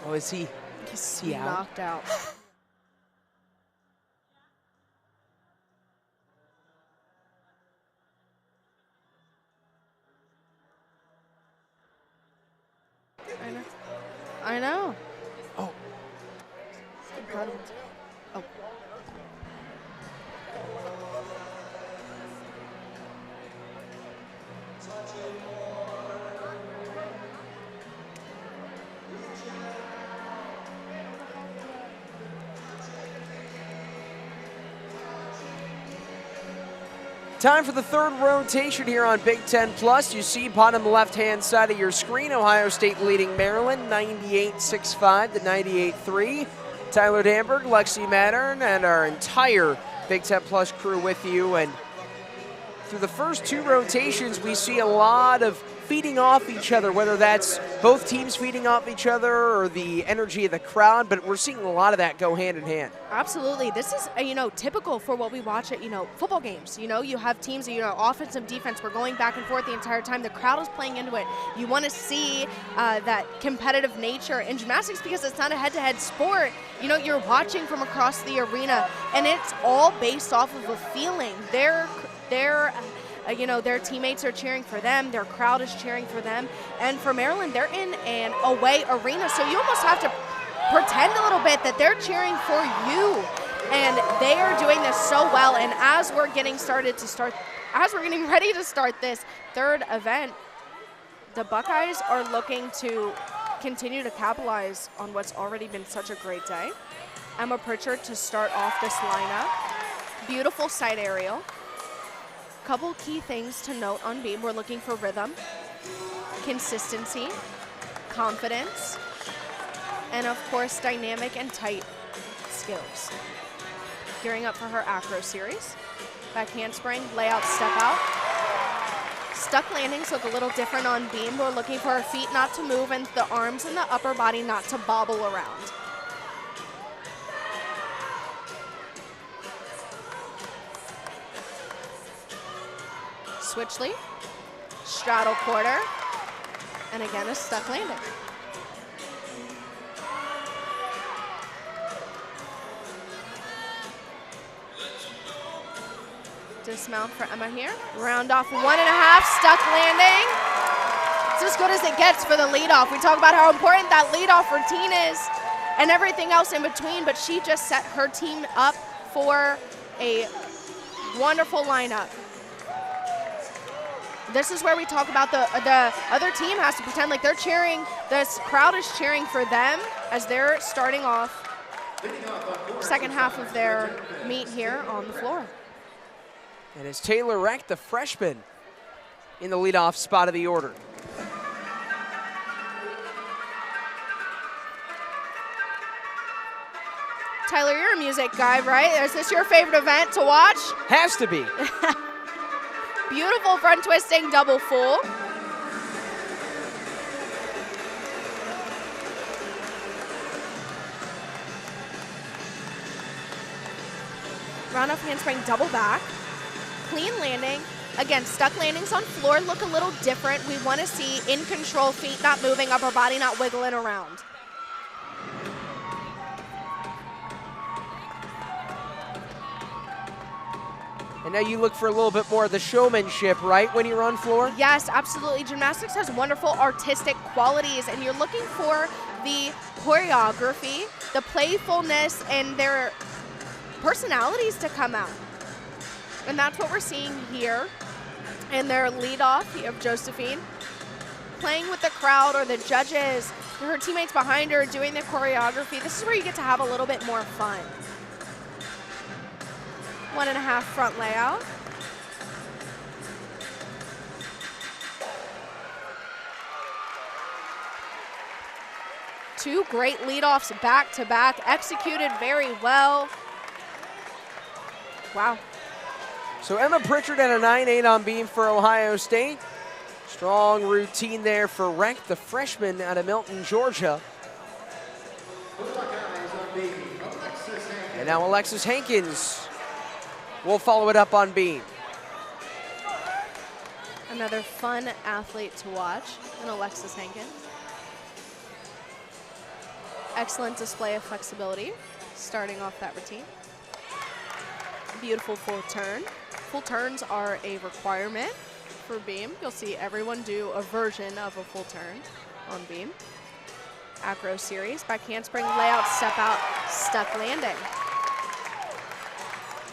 Oh, is he? He's out? knocked out. I know. Oh. Incredible. Oh. Time for the third rotation here on Big Ten Plus. You see bottom left-hand side of your screen, Ohio State leading Maryland 98-65 to 98-3. Tyler Danberg, Lexi Mattern, and our entire Big Ten Plus crew with you. And through the first two rotations, we see a lot of feeding off each other, whether that's both teams feeding off each other or the energy of the crowd, but we're seeing a lot of that go hand in hand. Absolutely. This is, typical for what we watch at, football games. You have teams, offense and defense. We're going back and forth the entire time. The crowd is playing into it. You want to see that competitive nature in gymnastics because it's not a head-to-head sport. You're watching from across the arena, and it's all based off of a feeling. Their teammates are cheering for them, their crowd is cheering for them, and for Maryland, they're in an away arena, so you almost have to pretend a little bit that they're cheering for you, and they are doing this so well, and as we're getting ready to start this third event, the Buckeyes are looking to continue to capitalize on what's already been such a great day. Emma Pritchard to start off this lineup. Beautiful side aerial. Couple key things to note on beam. We're looking for rhythm, consistency, confidence, and of course dynamic and tight skills. Gearing up for her acro series. Back handspring, layout, step out. Stuck landings look a little different on beam. We're looking for her feet not to move and the arms and the upper body not to bobble around. Switch lead, straddle quarter, and again a stuck landing. Dismount for Emma here. Round off 1.5, stuck landing. It's as good as it gets for the leadoff. We talk about how important that leadoff routine is and everything else in between, but she just set her team up for a wonderful lineup. This is where we talk about the other team has to pretend like they're cheering. This crowd is cheering for them as they're starting off second half of their meet here on the floor. And it's Taylor Reck, the freshman, in the leadoff spot of the order. Tyler, you're a music guy, right? Is this your favorite event to watch? Has to be. Beautiful front twisting double full. Round-off handspring double back. Clean landing. Again, stuck landings on floor look a little different. We want to see in control, feet not moving, upper body not wiggling around. And now you look for a little bit more of the showmanship, right, when you're on floor? Yes, absolutely. Gymnastics has wonderful artistic qualities, and you're looking for the choreography, the playfulness, and their personalities to come out. And that's what we're seeing here. And their lead off, you have Josephine playing with the crowd or the judges, her teammates behind her doing the choreography. This is where you get to have a little bit more fun. 1.5 front layout. Two great leadoffs back to back, executed very well. Wow. So Emma Pritchard at a 9.8 on beam for Ohio State. Strong routine there for Rec, the freshman out of Milton, Georgia. And now Alexis Hankins will follow it up on beam. Another fun athlete to watch in Alexis Hankins. Excellent display of flexibility, starting off that routine. Beautiful full turn. Full turns are a requirement for beam. You'll see everyone do a version of a full turn on beam. Acro series, back handspring, layout, step out, stuck landing.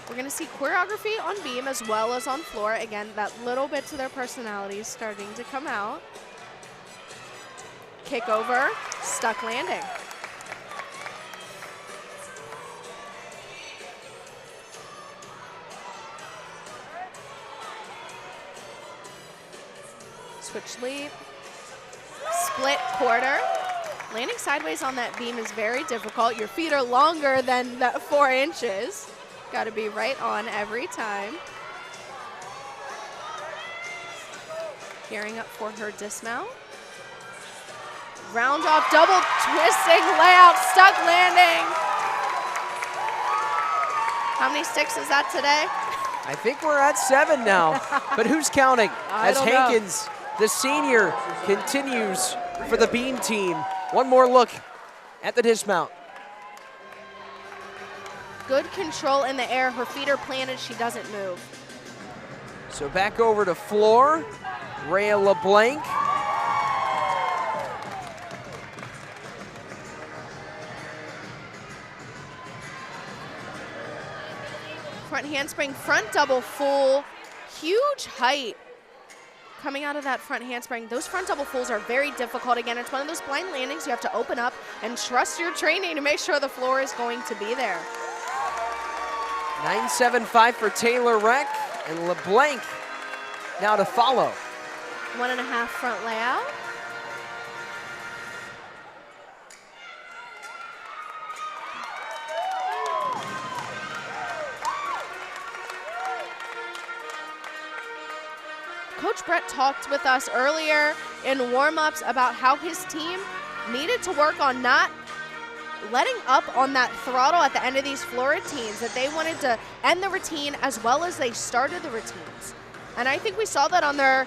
We're gonna see choreography on beam as well as on floor. Again, that little bit to their personalities starting to come out. Kick over, stuck landing. Switch leap, split quarter. Landing sideways on that beam is very difficult. Your feet are longer than that 4 inches. Got to be right on every time. Gearing up for her dismount. Round off, double twisting layout, stuck landing. How many sticks is that today? I think we're at 7 now, but who's counting? As Hankins, the senior, continues for the beam team. One more look at the dismount. Good control in the air. Her feet are planted. She doesn't move. So back over to floor. Rhea LeBlanc. Front handspring, front double full. Huge height coming out of that front handspring. Those front double fulls are very difficult. Again, it's one of those blind landings you have to open up and trust your training to make sure the floor is going to be there. 9.75 for Taylor Reck, and LeBlanc now to follow. 1.5 front layout. Coach Brett talked with us earlier in warm-ups about how his team needed to work on not letting up on that throttle at the end of these floor routines, that they wanted to end the routine as well as they started the routines. And I think we saw that on their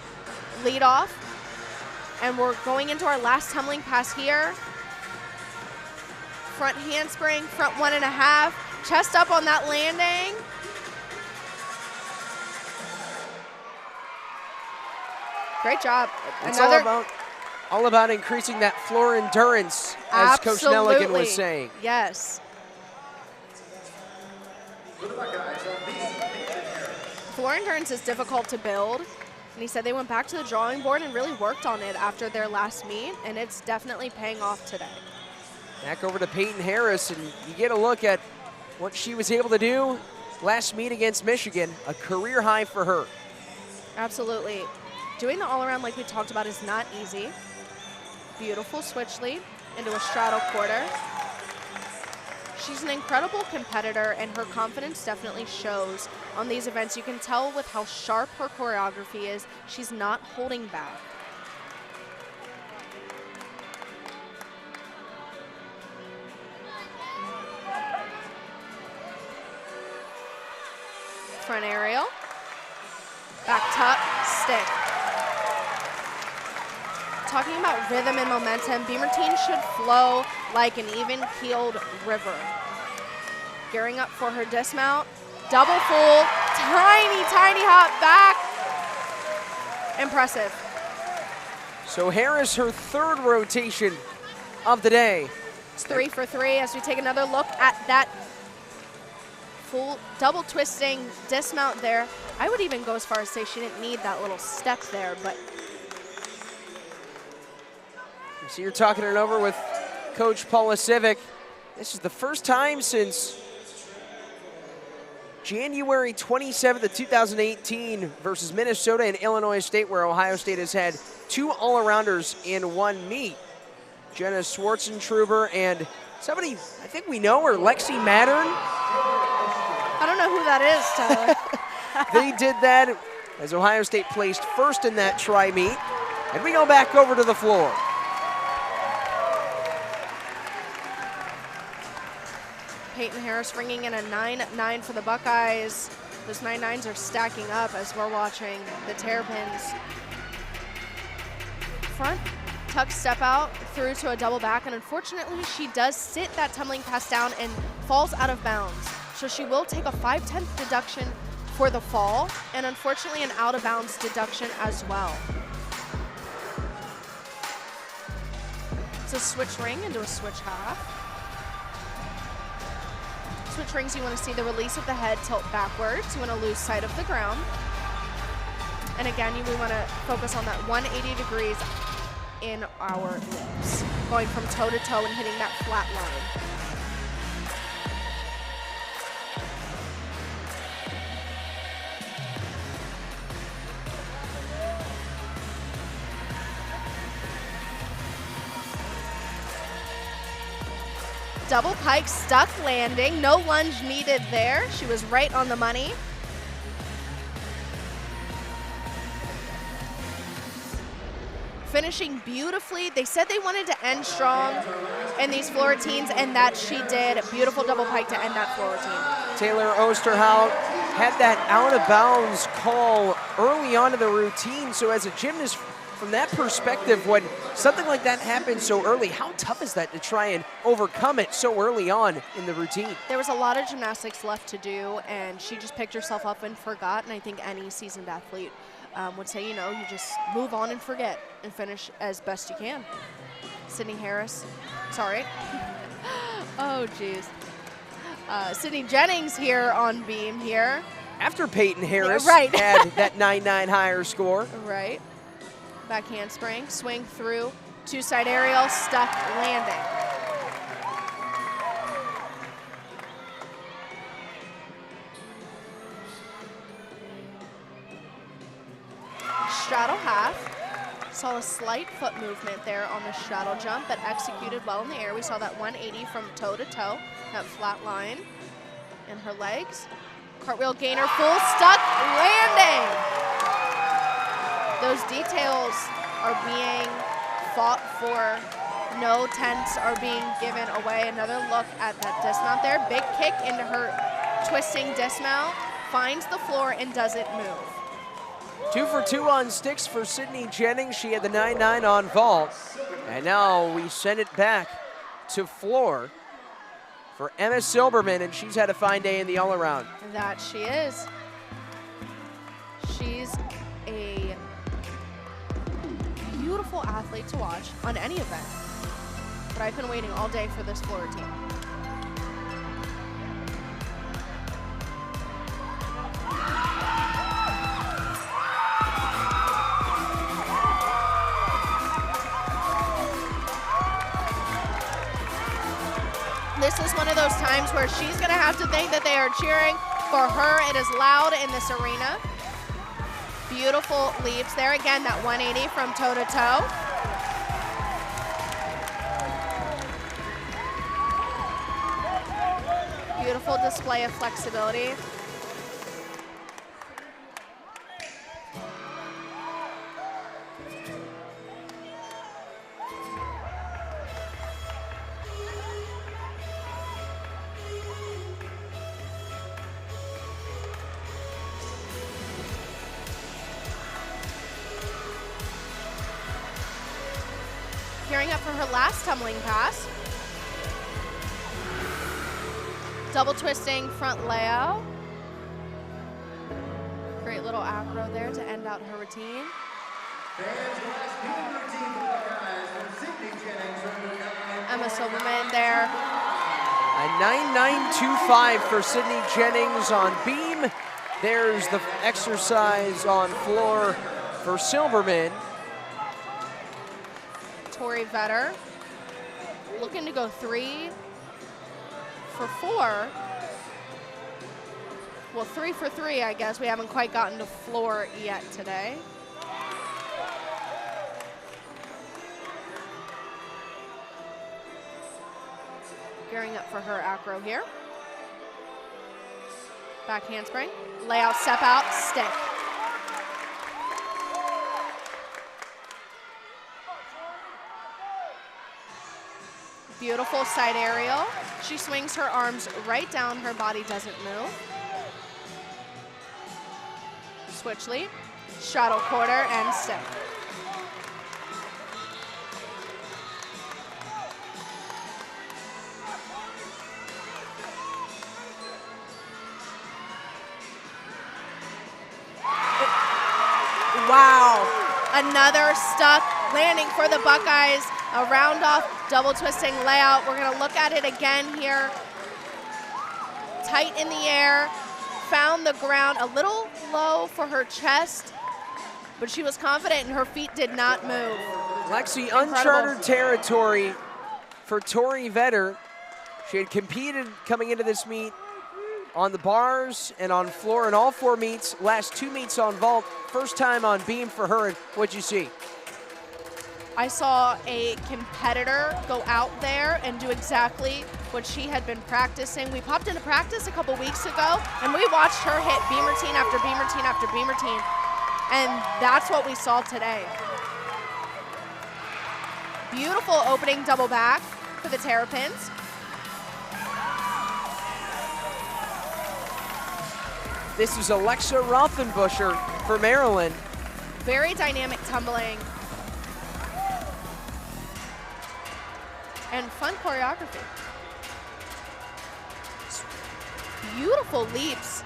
lead off. And we're going into our last tumbling pass here. Front handspring, front 1.5, chest up on that landing. Great job. It's all about increasing that floor endurance, as Coach Nelligan was saying. Yes. Floor endurance is difficult to build, and he said they went back to the drawing board and really worked on it after their last meet, and it's definitely paying off today. Back over to Peyton Harris, and you get a look at what she was able to do last meet against Michigan, a career high for her. Absolutely. Doing the all-around like we talked about is not easy. Beautiful switch lead into a straddle quarter. She's an incredible competitor, and her confidence definitely shows on these events. You can tell with how sharp her choreography is. She's not holding back. front aerial. Back tuck, stick. Talking about rhythm and momentum, Beamer Teen should flow like an even-keeled river. Gearing up for her dismount. Double full, tiny, tiny hop back. Impressive. So Harris, her third rotation of the day. It's 3 for 3 as we take another look at that full double twisting dismount there. I would even go as far as say she didn't need that little step there, but. So you're talking it over with Coach Polasiewicz. This is the first time since January 27th of 2018 versus Minnesota and Illinois State, where Ohio State has had 2 all-arounders in one meet. Jenna Schwartzentruber and somebody I think we know her, Lexi Mattern. I don't know who that is, Tyler. They did that as Ohio State placed first in that tri-meet. And we go back over to the floor. Peyton Harris bringing in a 9-9 for the Buckeyes. Those 9-9s are stacking up as we're watching the Terrapins. Front tuck step out through to a double back, and unfortunately she does sit that tumbling pass down and falls out of bounds. So she will take a 5/10 deduction for the fall, and unfortunately an out of bounds deduction as well. It's a switch ring into a switch half. Switch rings, you want to see the release of the head tilt backwards. You want to lose sight of the ground. And again, we want to focus on that 180 degrees in our loops, going from toe to toe and hitting that flat line. Double pike stuck landing, no lunge needed there. She was right on the money. Finishing beautifully. They said they wanted to end strong in these floor routines, and that she did. Beautiful double pike to end that floor routine. Taylor Osterhout had that out of bounds call early on in the routine. So as a gymnast, from that perspective, when something like that happens so early, how tough is that to try and overcome it so early on in the routine? There was a lot of gymnastics left to do, and she just picked herself up and forgot, and I think any seasoned athlete would say, you know, you just move on and forget and finish as best you can. Sydney Harris, sorry. Oh, geez. Sydney Jennings here on beam here. After Peyton Harris right. had that 9-9 higher score. Right. Back handspring, swing through, 2-side aerial, stuck landing. Straddle half. Saw a slight foot movement there on the straddle jump, but executed well in the air. We saw that 180 from toe to toe, that flat line in her legs. Cartwheel gainer, full stuck landing. Those details are being fought for. No tents are being given away. Another look at that dismount there. Big kick into her twisting dismount. Finds the floor and doesn't move. 2 for 2 on sticks for Sydney Jennings. She had the 9-9 on vault. And now we send it back to floor for Emma Silberman, and she's had a fine day in the all-around. That she is. She's a beautiful athlete to watch on any event, but I've been waiting all day for this floor routine. This is one of those times where she's going to have to think that they are cheering for her. It is loud in this arena. Beautiful leaps there. Again, that 180 from toe to toe. Beautiful display of flexibility. Gearing up for her last tumbling pass. Double twisting front layout. Great little acro there to end out her routine. Emma Silverman there. A 9.925 for Sydney Jennings on beam. There's the exercise on floor for Silverman. Tori Vetter looking to go 3 for 4. Well, 3 for 3, I guess. We haven't quite gotten to floor yet today. Gearing up for her acro here. Back handspring, layout, step out, stick. Beautiful side aerial. She swings her arms right down, her body doesn't move. Switch leap, straddle quarter, and stick. Wow, another stuck landing for the Buckeyes. A round off double twisting layout. We're gonna look at it again here. Tight in the air, found the ground a little low for her chest, but she was confident and her feet did not move. Lexi, uncharted territory for Tori Vetter. She had competed coming into this meet on the bars and on floor in all 4 meets. Last 2 meets on vault. First time on beam for her. What'd you see? I saw a competitor go out there and do exactly what she had been practicing. We popped into practice a couple weeks ago and we watched her hit beam routine after beam routine after beam routine. And that's what we saw today. Beautiful opening double back for the Terrapins. This is Alexa Rothenbuscher for Maryland. Very dynamic tumbling. And fun choreography. Beautiful leaps.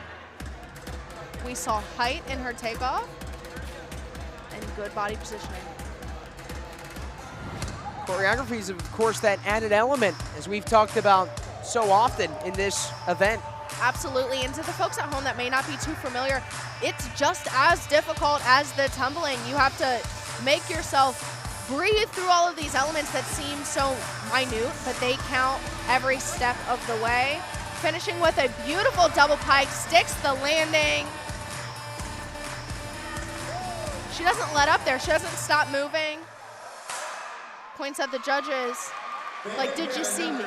We saw height in her takeoff and good body positioning. Choreography is, of course, that added element, as we've talked about so often in this event. Absolutely, and to the folks at home that may not be too familiar, it's just as difficult as the tumbling. You have to make yourself breathe through all of these elements that seem so minute, but they count every step of the way. Finishing with a beautiful double pike, sticks the landing. She doesn't let up there, she doesn't stop moving. Points at the judges, like, did you see me?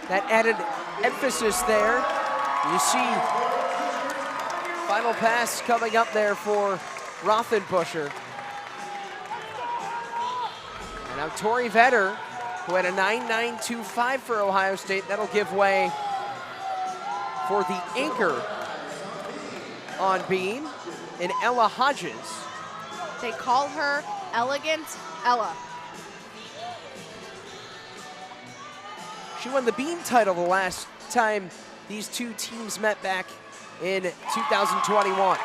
That added emphasis there. You see final pass coming up there for Rothenbuscher. And now Tori Vetter, who had a 9.925 for Ohio State. That'll give way for the anchor on beam in Ella Hodges. They call her Elegant Ella. She won the beam title the last time these two teams met back in 2021.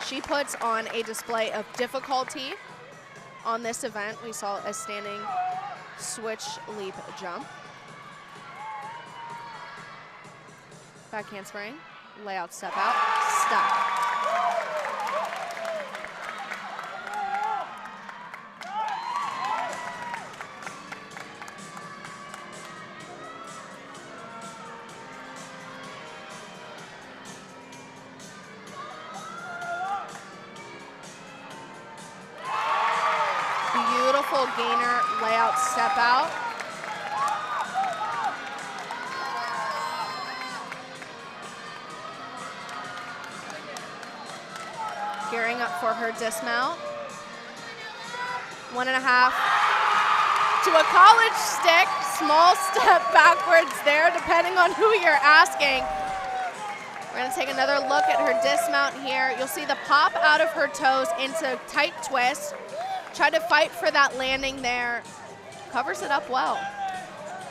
She puts on a display of difficulty on this event. We saw a standing switch leap jump. Back handspring, layout step out, stop. Beautiful gainer layout step out. Gearing up for her dismount. 1.5 to a college stick. Small step backwards there, depending on who you're asking. We're gonna take another look at her dismount here. You'll see the pop out of her toes into tight twist. Try to fight for that landing there. covers it up well.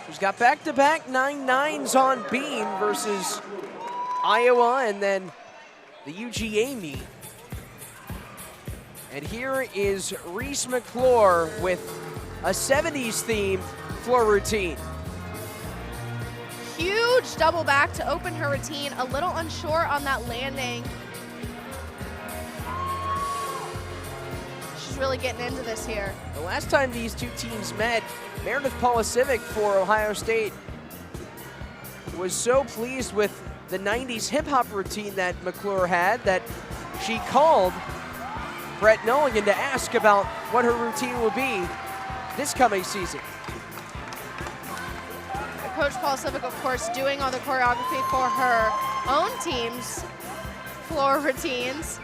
She's got back-to-back 9-9s on beam versus Iowa and then the UGA meet. And here is Reese McClure with a 70s themed floor routine. Huge double back to open her routine. A little unsure on that landing. She's really getting into this here. The last time these two teams met, Meredith Polisiewicz for Ohio State was so pleased with the 90s hip-hop routine that McClure had that she called Brett Nulligan to ask about what her routine will be this coming season. Coach Polisiewicz, of course, doing all the choreography for her own team's floor routines,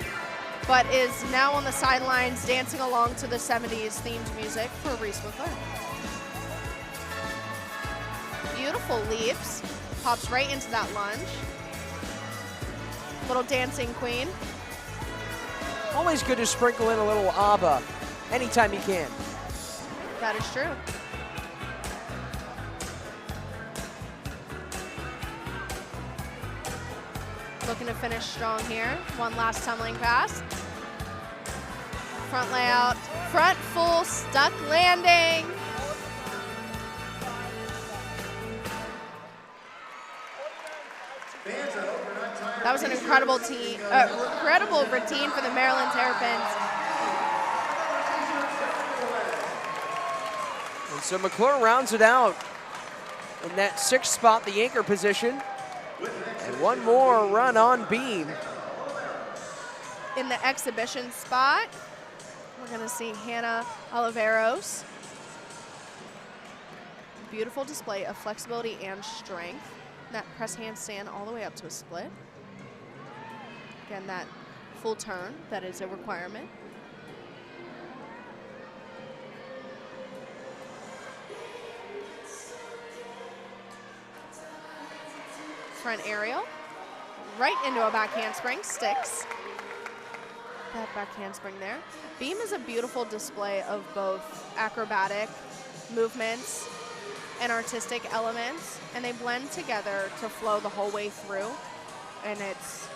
but is now on the sidelines dancing along to the 70s themed music for Reese McClure. Beautiful leaps, pops right into that lunge. Little dancing queen. Always good to sprinkle in a little ABBA anytime you can. That is true. Looking to finish strong here. One last tumbling pass. Front layout, front full stuck landing. That was an incredible routine for the Maryland Terrapins. And so McClure rounds it out in that 6th spot, the anchor position. And one more run on beam. In the exhibition spot, we're gonna see Hannah Oliveros. Beautiful display of flexibility and strength. That press handstand all the way up to a split. Again, that full turn, that is a requirement. Front aerial, right into a back handspring, sticks. That back handspring there. Beam is a beautiful display of both acrobatic movements and artistic elements, and they blend together to flow the whole way through. And it's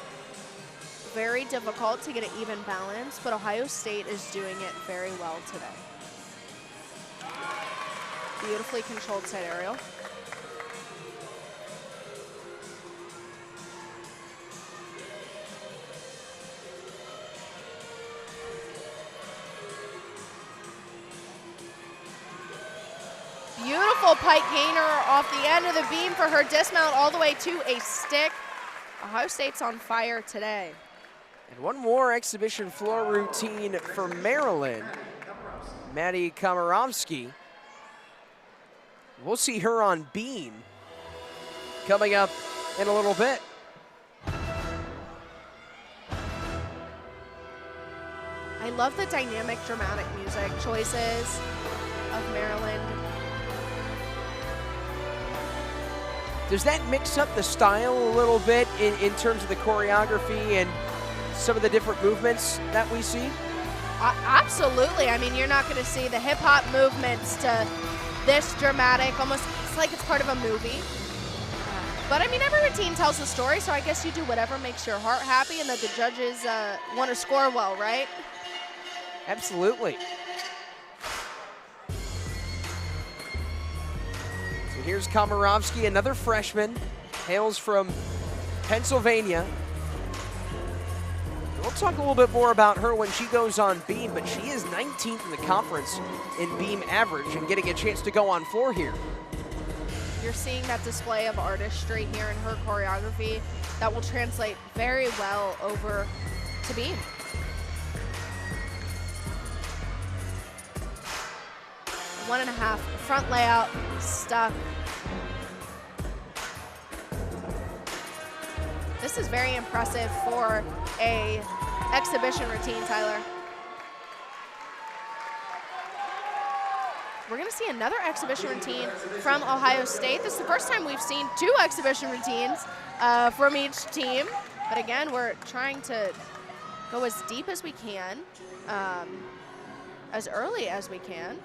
very difficult to get an even balance, but Ohio State is doing it very well today. Beautifully controlled side aerial. Beautiful pike gainer off the end of the beam for her dismount all the way to a stick. Ohio State's on fire today. And one more exhibition floor routine for Maryland. Maddie Komarovsky. We'll see her on beam coming up in a little bit. I love the dynamic, dramatic music choices of Maryland. Does that mix up the style a little bit in terms of the choreography and some of the different movements that we see? Absolutely. I mean, you're not going to see the hip-hop movements to this dramatic, almost it's like it's part of a movie. But I mean, every routine tells a story, so I guess you do whatever makes your heart happy and that the judges want to score well, right? Absolutely. So here's Komarovsky, another freshman, hails from Pennsylvania. We'll talk a little bit more about her when she goes on beam, but she is 19th in the conference in beam average and getting a chance to go on floor here. You're seeing that display of artistry here in her choreography that will translate very well over to beam. One and a half, front layout, stuck. This is very impressive for a exhibition routine, Tyler. We're gonna see another exhibition routine from Ohio State. This is the first time we've seen two exhibition routines from each team. But again, we're trying to go as deep as we can, as early as we can.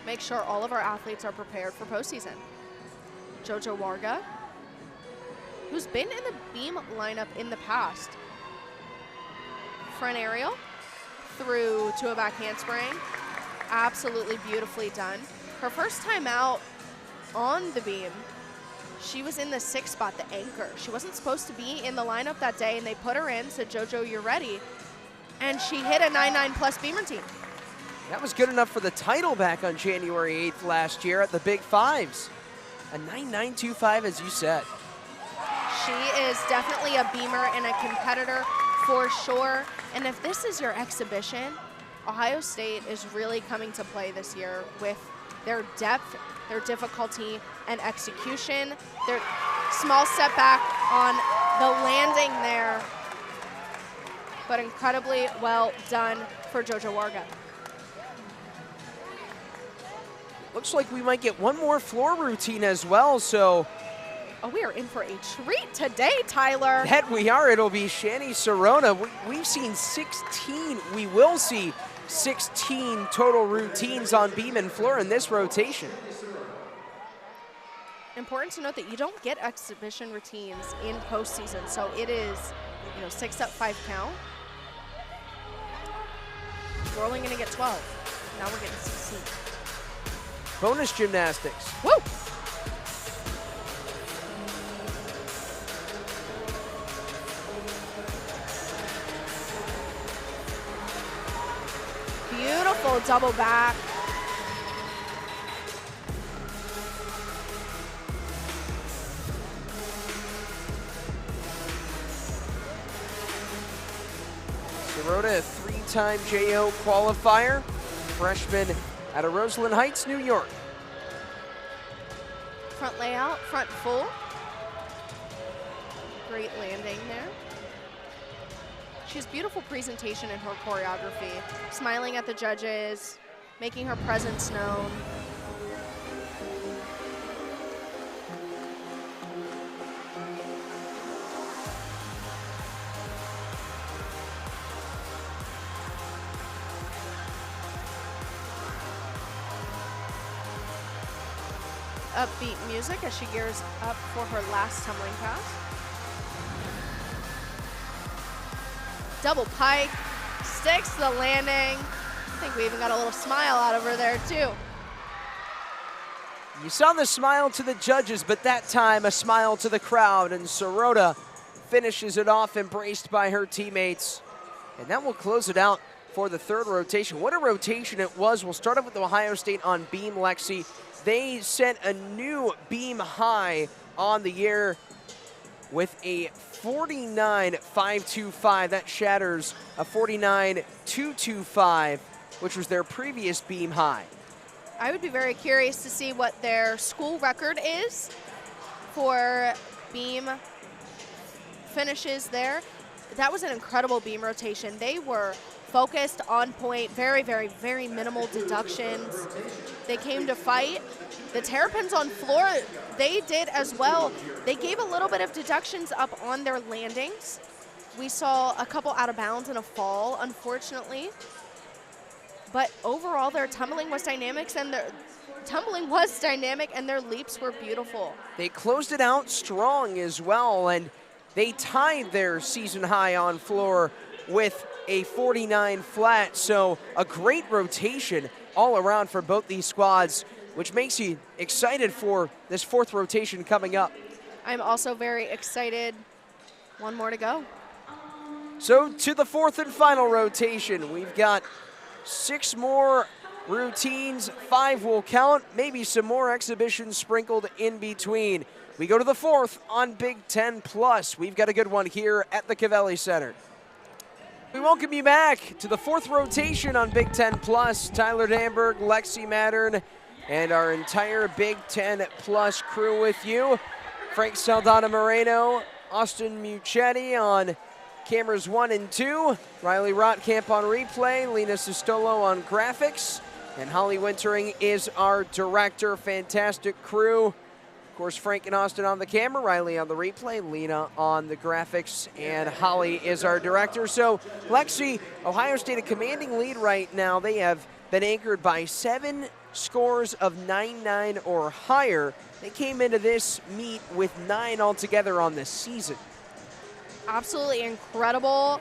make sure all of our athletes are prepared for postseason. Jojo Warga, who's been in the beam lineup in the past. Front aerial through to a back handspring. Absolutely beautifully done. Her first time out on the beam, she was in the 6th spot, the anchor. She wasn't supposed to be in the lineup that day, and they put her in, said, Jojo, you're ready. And she hit a 9.9 plus beam routine. That was good enough for the title back on January 8th last year at the Big Fives. A 9.925, as you said. She is definitely a beamer and a competitor for sure. And if this is your exhibition, Ohio State is really coming to play this year with their depth, their difficulty, and execution. Their small setback on the landing there, but incredibly well done for Jojo Warga. Looks like we might get one more floor routine as well, so. Oh, we are in for a treat today, Tyler. That we are. It'll be Shani Sorona. We've seen 16. We will see 16 total routines on beam and floor in this rotation. Important to note that you don't get exhibition routines in postseason, so it is, 6 up, 5 count. We're only going to get 12. Now we're getting 16. Bonus gymnastics. Woo! Beautiful double back. Sorona, a 3-time JO qualifier, freshman out of Roseland Heights, New York. Front layout, front full. Great landing there. She has beautiful presentation in her choreography, smiling at the judges, making her presence known. Upbeat music as she gears up for her last tumbling pass. Double pike, sticks the landing. I think we even got a little smile out of her there too. You saw the smile to the judges, but that time a smile to the crowd, and Sorona finishes it off, embraced by her teammates. And that will close it out for the third rotation. What a rotation it was. We'll start off with Ohio State on beam, Lexi. They set a new beam high on the year with a 49.525. That shatters a 49.225, which was their previous beam high. I would be very curious to see what their school record is for beam finishes there. That was an incredible beam rotation. They were focused, on point, very, very, very minimal deductions. They came to fight. The Terrapins on floor, they did as well. They gave a little bit of deductions up on their landings. We saw a couple out of bounds and a fall, unfortunately. But overall, their tumbling was dynamic, and their leaps were beautiful. They closed it out strong as well, and they tied their season high on floor with a 49 flat. So a great rotation all around for both these squads, which makes you excited for this fourth rotation coming up. I'm also very excited. One more to go. So to the fourth and final rotation, we've got 6 more routines, 5 will count, maybe some more exhibitions sprinkled in between. We go to the fourth on Big Ten Plus. We've got a good one here at the Covelli Center. We welcome you back to the fourth rotation on Big Ten Plus. Tyler Danberg, Lexi Mattern, and our entire Big Ten Plus crew with you. Frank Saldana Moreno, Austin Muchetti on cameras 1 and 2, Riley Rotkamp on replay, Lena Sistolo on graphics, and Holly Wintering is our director. Fantastic crew. Of course, Frank and Austin on the camera, Riley on the replay, Lena on the graphics, and Holly is our director. So, Lexi, Ohio State a commanding lead right now. They have been anchored by 7 scores of 9-9 or higher. They came into this meet with 9 altogether on the season. Absolutely incredible.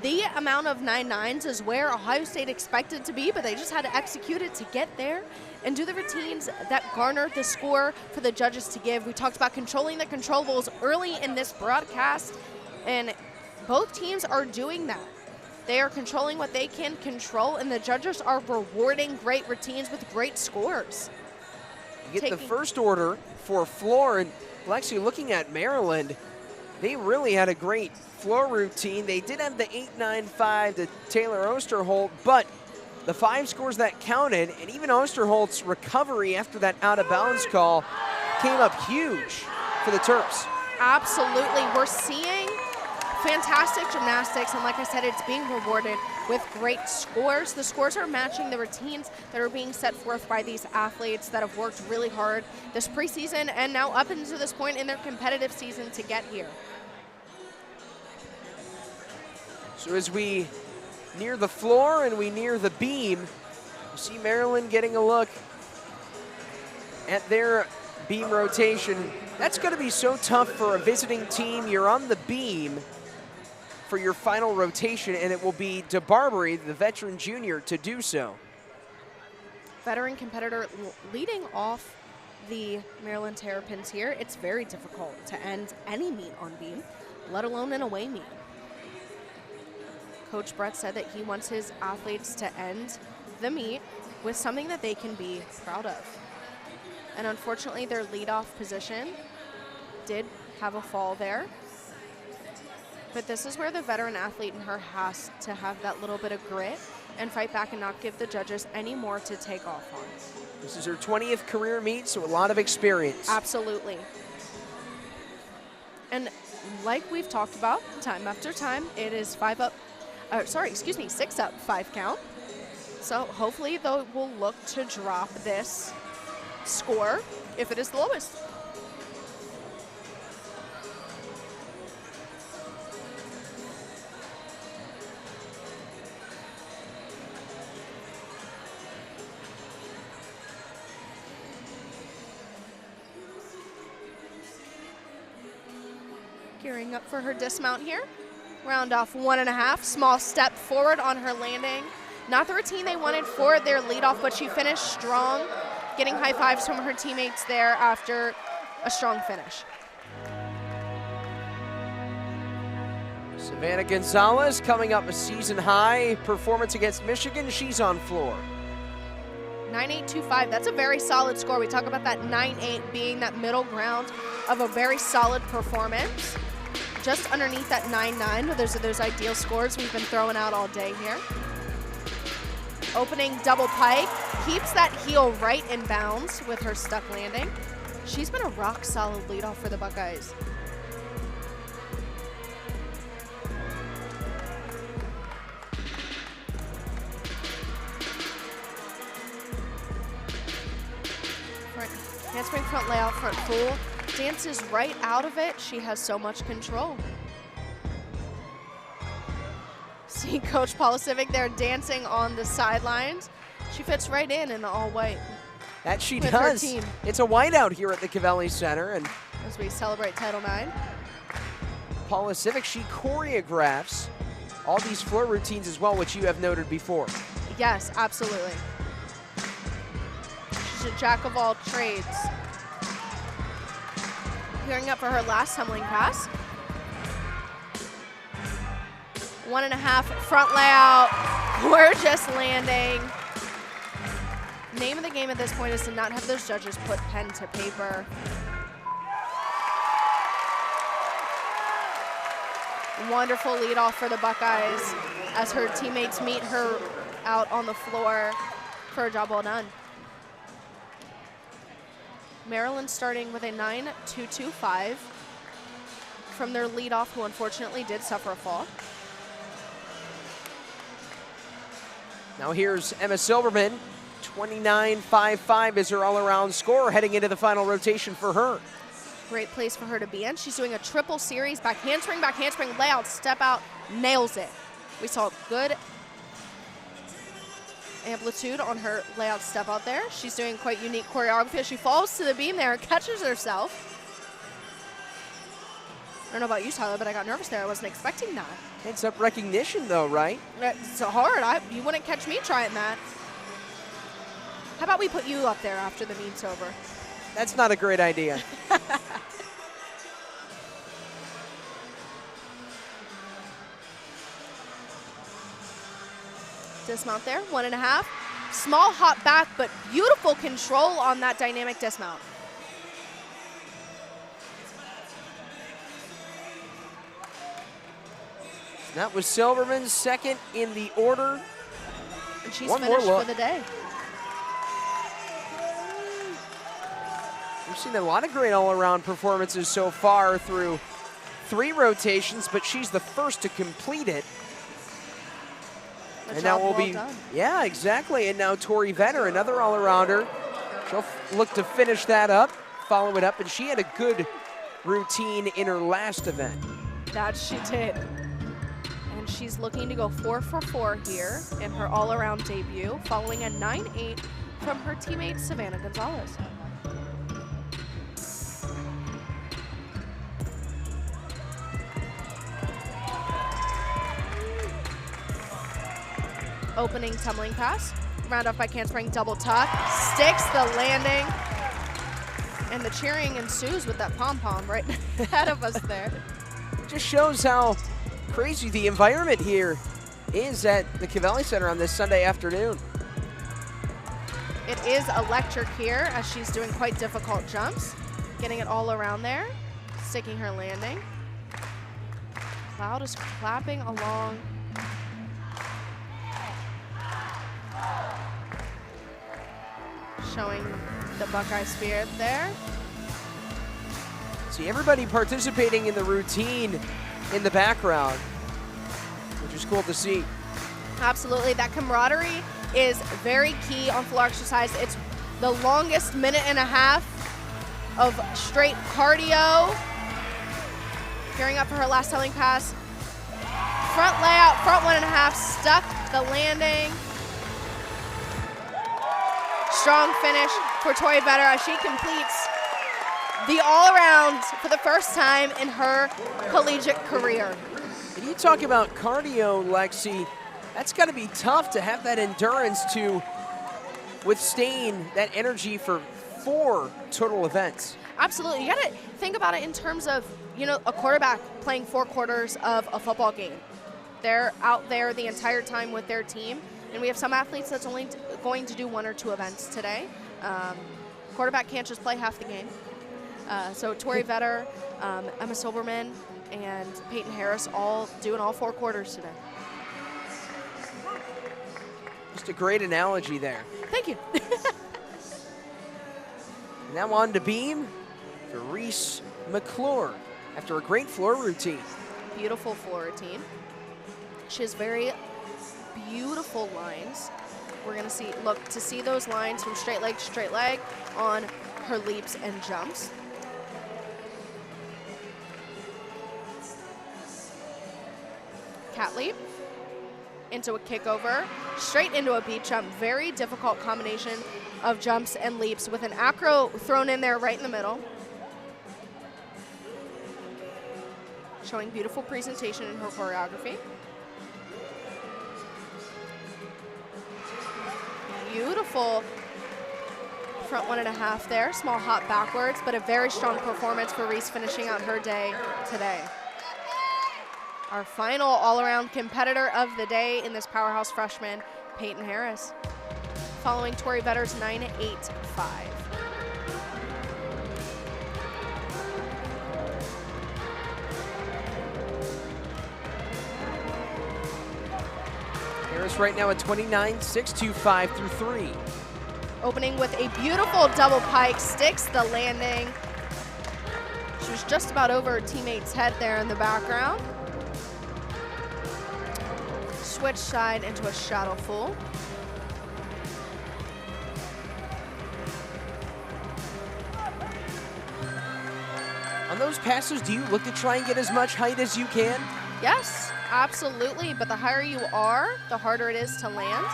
The amount of 9-9s is where Ohio State expected to be, but they just had to execute it to get there and do the routines that garnered the score for the judges to give. We talked about controlling the controllables early in this broadcast, and both teams are doing that. They are controlling what they can control, and the judges are rewarding great routines with great scores. You get the first order for floor, and Lexi, looking at Maryland, they really had a great floor routine. They did have the 8-9-5 to Taylor Osterholt, but the 5 scores that counted, and even Osterholt's recovery after that out-of-bounds call came up huge for the Terps. Absolutely. We're seeing fantastic gymnastics, and like I said, it's being rewarded with great scores. The scores are matching the routines that are being set forth by these athletes that have worked really hard this preseason and now up until this point in their competitive season to get here. So as we near the floor and we near the beam, you see Maryland getting a look at their beam rotation. That's going to be so tough for a visiting team. You're on the beam for your final rotation, and it will be DeBarbery, the veteran junior, to do so. Veteran competitor leading off the Maryland Terrapins here. It's very difficult to end any meet on beam, let alone an away meet. Coach Brett said that he wants his athletes to end the meet with something that they can be proud of. And unfortunately, their leadoff position did have a fall there. But this is where the veteran athlete in her has to have that little bit of grit and fight back and not give the judges any more to take off on. This is her 20th career meet, so a lot of experience. Absolutely. And like we've talked about time after time, it is 6 up, 5 count. So hopefully they will look to drop this score if it is the lowest. Gearing up for her dismount here. Round off 1.5, small step forward on her landing. Not the routine they wanted for their leadoff, but she finished strong, getting high fives from her teammates there after a strong finish. Savannah Gonzalez coming up a season high performance against Michigan. She's on floor. 9.825, that's a very solid score. We talk about that 9.8 being that middle ground of a very solid performance. Just underneath that 9.9, those are those ideal scores we've been throwing out all day here. Opening double pike, keeps that heel right in bounds with her stuck landing. She's been a rock solid leadoff for the Buckeyes. Handspring front layout, front full. Dances right out of it. She has so much control. See Coach Polisiewicz there dancing on the sidelines. She fits right in the all white. That she does. It's a whiteout here at the Covelli Center. And as we celebrate Title IX. Polisiewicz, she choreographs all these floor routines as well, which you have noted before. Yes, absolutely. She's a jack of all trades. Gearing up for her last tumbling pass. 1.5 front layout, gorgeous landing. Name of the game at this point is to not have those judges put pen to paper. Wonderful lead off for the Buckeyes as her teammates meet her out on the floor for a job well done. Maryland starting with a 9.225 from their leadoff, who unfortunately did suffer a fall. Now here's Emma Silberman. 29.55 is her all-around score heading into the final rotation for her. Great place for her to be in. She's doing a triple series, back handspring, layout, step out, nails it. We saw good amplitude on her layout step out there. She's doing quite unique choreography as she falls to the beam there and catches herself. I don't know about you, Tyler, but I got nervous there. I wasn't expecting that. Heads-up recognition, though, right? It's hard. You wouldn't catch me trying that. How about we put you up there after the meet's over? That's not a great idea. Dismount there, 1.5. Small hop back, but beautiful control on that dynamic dismount. That was Silverman's second in the order. And she's finished for the day. We've seen a lot of great all-around performances so far through 3 rotations, but she's the first to complete it. And now we'll be done. Yeah, exactly. And now Tori Vetter, another all-arounder. She'll look to finish that up, follow it up, and she had a good routine in her last event. That she did. And she's looking to go 4 for 4 here in her all-around debut, following a 9.8 from her teammate Savannah Gonzalez. Opening tumbling pass, round off by Handspring double tuck, sticks the landing, and the cheering ensues with that pom-pom right ahead of us there. Just shows how crazy the environment here is at the Covelli Center on this Sunday afternoon. It is electric here as she's doing quite difficult jumps, getting it all around there, sticking her landing. Cloud is clapping along. Showing the Buckeye spirit there. See everybody participating in the routine in the background, which is cool to see. Absolutely, that camaraderie is very key on floor exercise. It's the longest 1.5 minutes of straight cardio. Gearing up for her last tumbling pass. Front layout, front 1.5, stuck the landing. Strong finish for Tori Vetter as she completes the all-around for the first time in her collegiate career. And you talk about cardio, Lexi. That's got to be tough to have that endurance to withstand that energy for 4 total events. Absolutely. You got to think about it in terms of, you know, a quarterback playing 4 quarters of a football game. They're out there the entire time with their team. And we have some athletes that's only going to do 1 or 2 events today. Quarterback can't just play half the game. So Tori Vetter, Emma Silberman, and Peyton Harris all doing all 4 quarters today. Just a great analogy there. Thank you. Now on to beam for Reese McClure after a great floor routine. Beautiful floor routine. She has very beautiful lines. We're going to look to see those lines from straight leg to straight leg on her leaps and jumps. Cat leap into a kickover, straight into a beat jump. Very difficult combination of jumps and leaps with an acro thrown in there right in the middle. Showing beautiful presentation in her choreography. Beautiful front 1.5 there, small hop backwards, but a very strong performance for Reese finishing out her day today. Our final all-around competitor of the day in this powerhouse freshman, Peyton Harris, following Tori Vetter's 9.85. Harris right now at 29.625 through 3. Opening with a beautiful double pike, sticks the landing. She was just about over her teammate's head there in the background. Switch side into a shadow full. On those passes, do you look to try and get as much height as you can? Yes, absolutely, but the higher you are, the harder it is to land.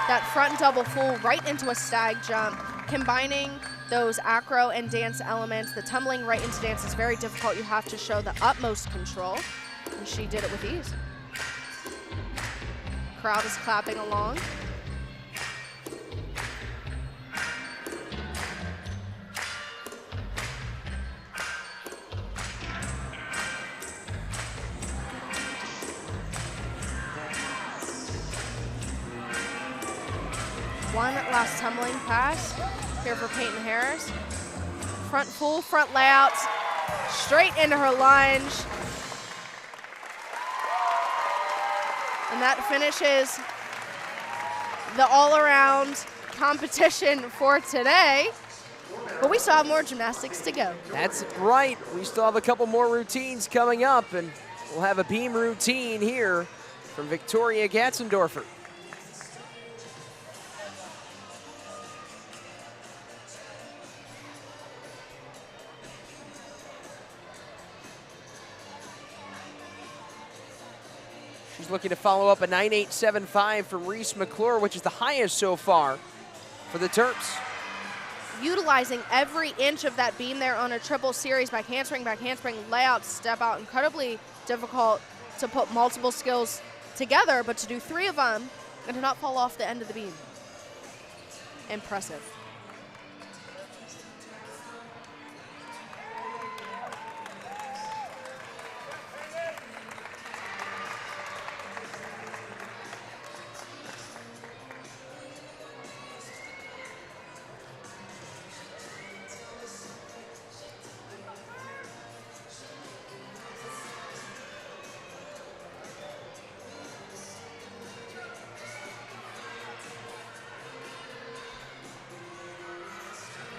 that front double full right into a stag jump, combining those acro and dance elements. The tumbling right into dance is very difficult. You have to show the utmost control, and she did it with ease. Crowd is clapping along. One last tumbling pass here for Peyton Harris. Front full, front layouts, straight into her lunge. And that finishes the all-around competition for today. But we still have more gymnastics to go. That's right. We still have a couple more routines coming up, and we'll have a beam routine here from Victoria Gatzendorfer. She's looking to follow up a 9.875 from Reese McClure, which is the highest so far for the Terps. Utilizing every inch of that beam there on a triple series, back handspring, layout, step out. Incredibly difficult to put multiple skills together, but to do 3 of them and to not fall off the end of the beam. Impressive.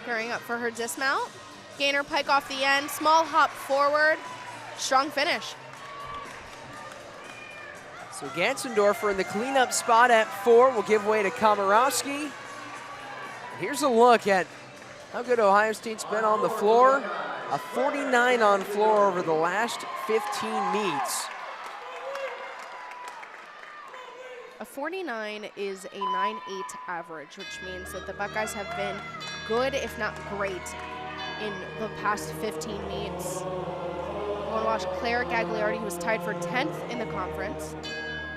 Gearing up for her dismount. Gainer pike off the end, small hop forward, strong finish. So Gatzendorfer in the cleanup spot at 4 will give way to Komorowski. Here's a look at how good Ohio State's been on the floor. A 49 on floor over the last 15 meets. A 49 is a 9.8 average, which means that the Buckeyes have been good, if not great, in the past 15 meets. We're going to watch Claire Gagliardi, who was tied for 10th in the conference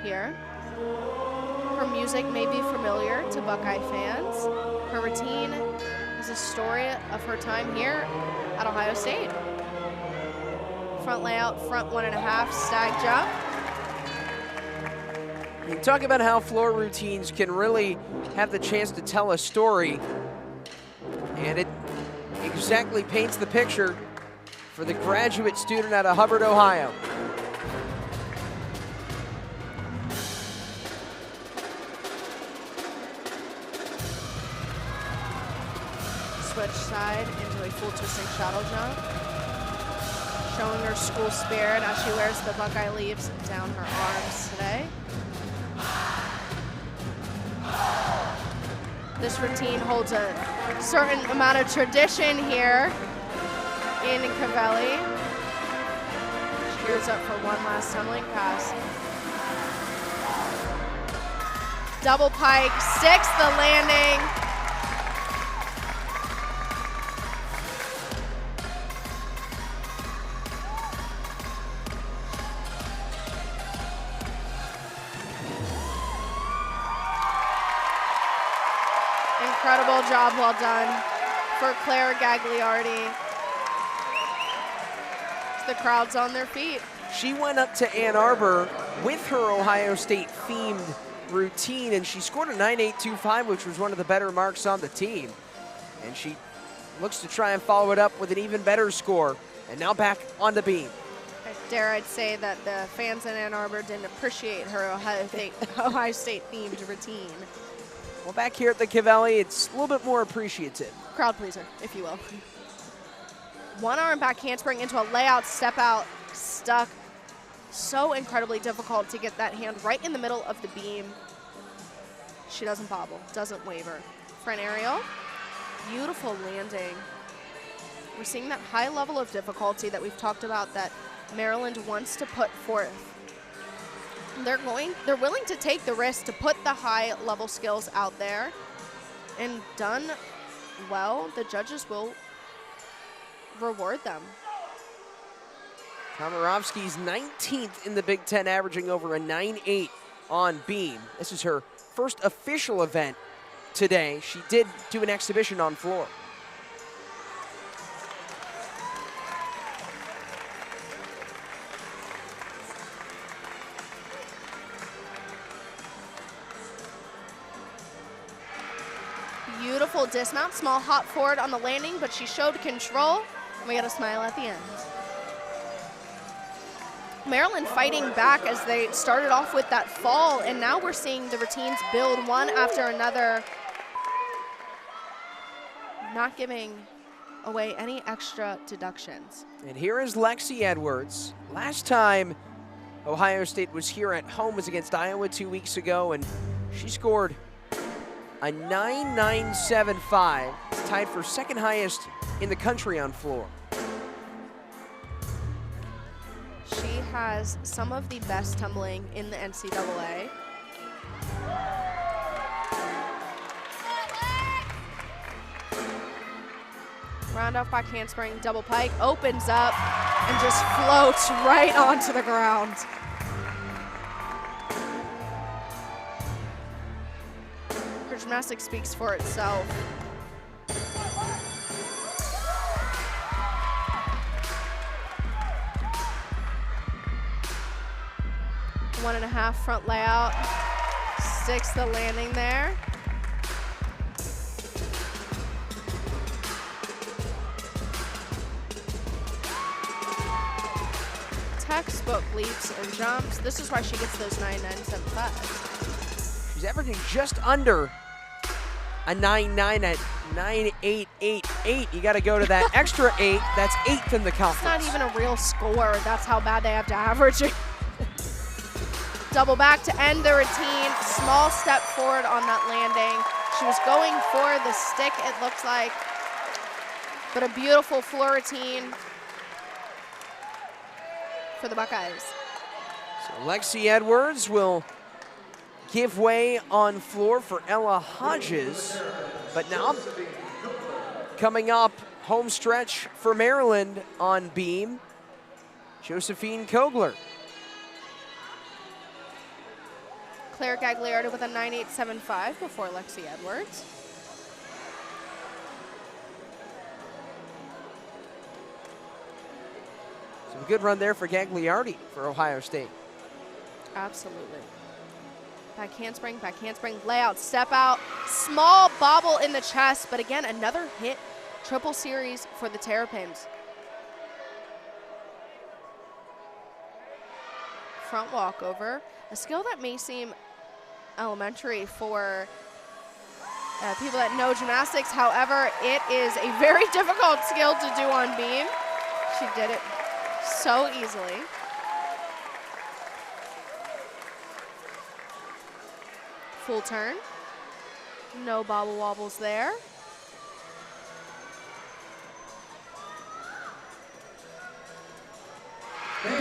here. Her music may be familiar to Buckeye fans. Her routine is a story of her time here at Ohio State. Front layout, front 1.5, stag jump. You talk about how floor routines can really have the chance to tell a story, and it exactly paints the picture for the graduate student out of Hubbard, Ohio. Switch side into a full twisting shuttle jump. Showing her school spirit as she wears the Buckeye leaves down her arms today. This routine holds a certain amount of tradition here in Covelli. She gears up for one last tumbling pass. Double pike, sticks the landing. Incredible job, well done for Claire Gagliardi. The crowd's on their feet. She went up to Ann Arbor with her Ohio State themed routine, and she scored a 9.825, which was one of the better marks on the team. And she looks to try and follow it up with an even better score. And now back on the beam. Dare I'd say that the fans in Ann Arbor didn't appreciate her Ohio State themed routine. Well, back here at the Covelli, it's a little bit more appreciative. Crowd pleaser, if you will. One arm back handspring into a layout, step out, stuck. So incredibly difficult to get that hand right in the middle of the beam. She doesn't bobble, doesn't waver. Front aerial, beautiful landing. We're seeing that high level of difficulty that we've talked about that Maryland wants to put forth. they're willing to take the risk to put the high level skills out there, and done well, the judges will reward them. Komarovsky's 19th in the Big Ten, averaging over a 9.8 on beam. This is her first official event today. She did do an exhibition on floor. Beautiful dismount, small hop forward on the landing, but she showed control, and we got a smile at the end. Maryland fighting back as they started off with that fall, and now we're seeing the routines build one after another, not giving away any extra deductions. And here is Lexi Edwards. Last time Ohio State was here at home was against Iowa 2 weeks ago, and she scored a 9.975. It's tied for second highest in the country on floor. She has some of the best tumbling in the NCAA. Round off back handspring, double pike, opens up and just floats right onto the ground. Her gymnastics speaks for itself. One and a half front layout, sticks the landing there. Textbook leaps and jumps. This is why she gets those 9.975. She's averaging just under a 9.9 at 9.888. You got to go to that extra 8. That's 8th in the conference. It's not even a real score. That's how bad they have to average it. Double back to end the routine. Small step forward on that landing. She was going for the stick, it looks like, but a beautiful floor routine for the Buckeyes. So Lexi Edwards will give way on floor for Ella Hodges. But now coming up, home stretch for Maryland on beam, Josephine Kogler. Claire Gagliardi with a 9.875 before Lexi Edwards. So a good run there for Gagliardi for Ohio State. Absolutely. Back handspring, layout, step out, small bobble in the chest, but again, another hit, triple series for the Terrapins. Front walkover, a skill that may seem elementary for people that know gymnastics. However, it is a very difficult skill to do on beam. She did it so easily. Full turn. No bobble wobbles there.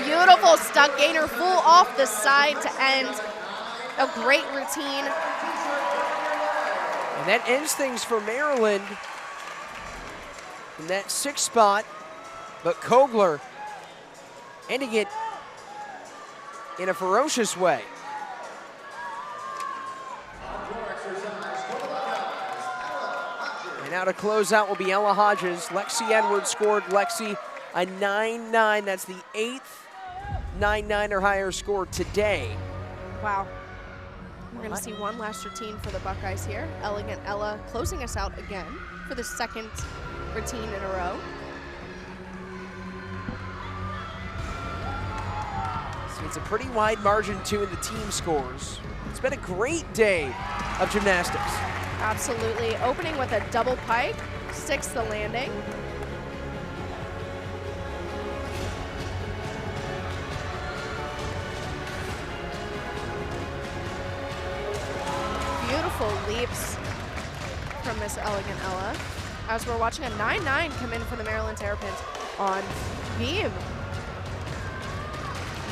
Beautiful stuck gainer, full off the side to end. A great routine. And that ends things for Maryland in that 6th spot, but Kogler ending it in a ferocious way. And now to close out will be Ella Hodges. Lexi Edwards scored Lexi a 9.9. That's the 8th 9.9 or higher score today. Wow. We're going to see one last routine for the Buckeyes here. Elegant Ella closing us out again for the 2nd routine in a row. So it's a pretty wide margin too in the team scores. It's been a great day of gymnastics. Absolutely. Opening with a double pike, sticks the landing. Beautiful leaps from Miss Elegant Ella as we're watching a 9.9 come in for the Maryland Terrapins on beam.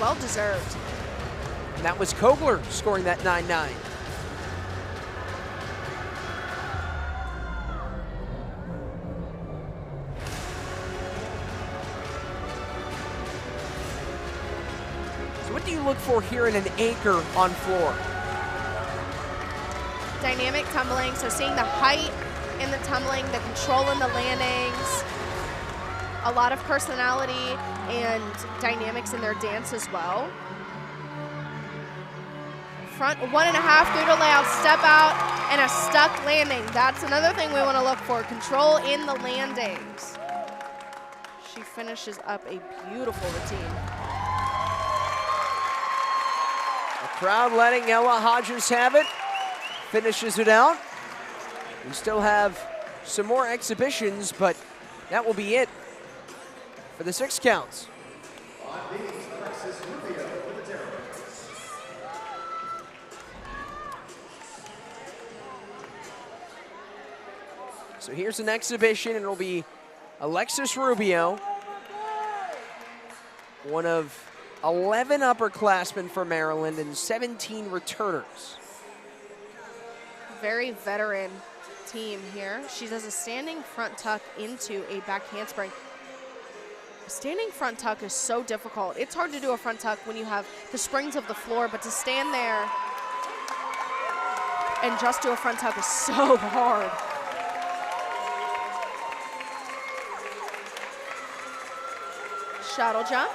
Well deserved. And that was Kogler scoring that 9-9. So what do you look for here in an anchor on floor? Dynamic tumbling, so seeing the height in the tumbling, the control in the landings, a lot of personality and dynamics in their dance as well. Front 1.5 through to layout, step out, and a stuck landing. That's another thing we want to look for, control in the landings. She finishes up a beautiful routine. The crowd letting Ella Hodges have it, finishes it out. We still have some more exhibitions, but that will be it for the 6 counts. So here's an exhibition, and it'll be Alexis Rubio, one of 11 upperclassmen for Maryland and 17 returners. Very veteran team here. She does a standing front tuck into a back handspring. Standing front tuck is so difficult. It's hard to do a front tuck when you have the springs of the floor, but to stand there and just do a front tuck is so hard. Shuttle jump.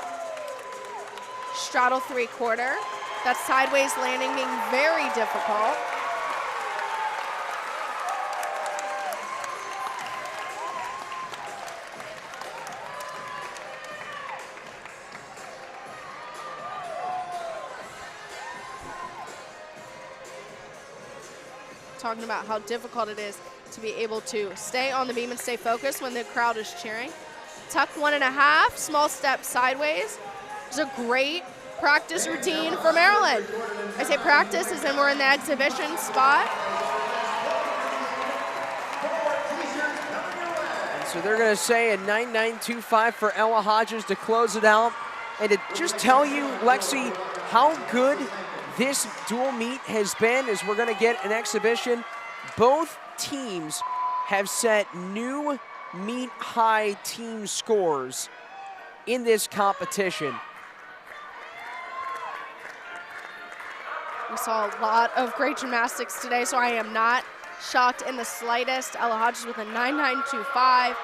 Straddle 3/4. That sideways landing being very difficult. Talking about how difficult it is to be able to stay on the beam and stay focused when the crowd is cheering. Tuck 1.5, small step sideways. It's a great practice routine for Maryland. I say practice as in we're in the exhibition spot. And so they're going to say a 9.925 for Ella Hodges to close it out. And to just tell you, Lexi, how good this dual meet has been is we're going to get an exhibition. Both teams have set new meet high team scores in this competition. We saw a lot of great gymnastics today, so I am not shocked in the slightest. Ella Hodges with a 9.925.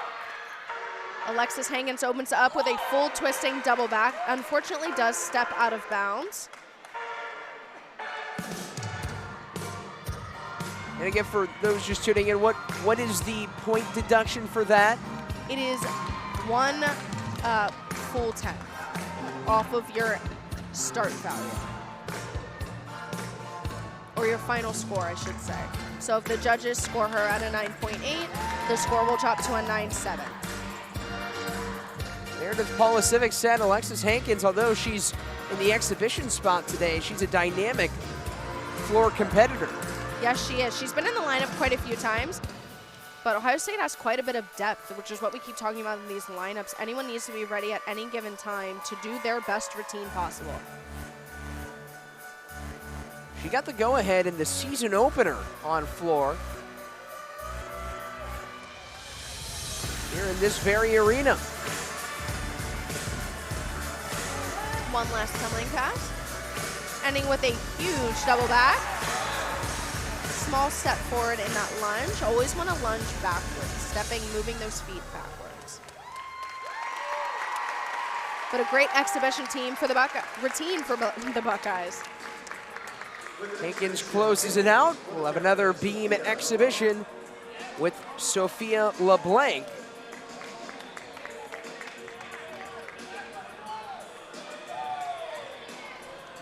Alexis Hankins opens up with a full twisting double back. Unfortunately does step out of bounds. And again, for those just tuning in, what is the point deduction for that? It is 1 full 10 off of your start value. Or your final score, I should say. So if the judges score her at a 9.8, the score will drop to a 9.7. Meredith Polasiewicz said Alexis Hankins, although she's in the exhibition spot today, she's a dynamic floor competitor. Yes, she is. She's been in the lineup quite a few times, but Ohio State has quite a bit of depth, which is what we keep talking about in these lineups. Anyone needs to be ready at any given time to do their best routine possible. She got the go-ahead in the season opener on floor here in this very arena. One last tumbling pass, ending with a huge double back. Small step forward in that lunge. Always want to lunge backwards, stepping, moving those feet backwards. But a great exhibition team for the routine for the Buckeyes. Hankins closes it out. We'll have another beam exhibition with Sophia LeBlanc.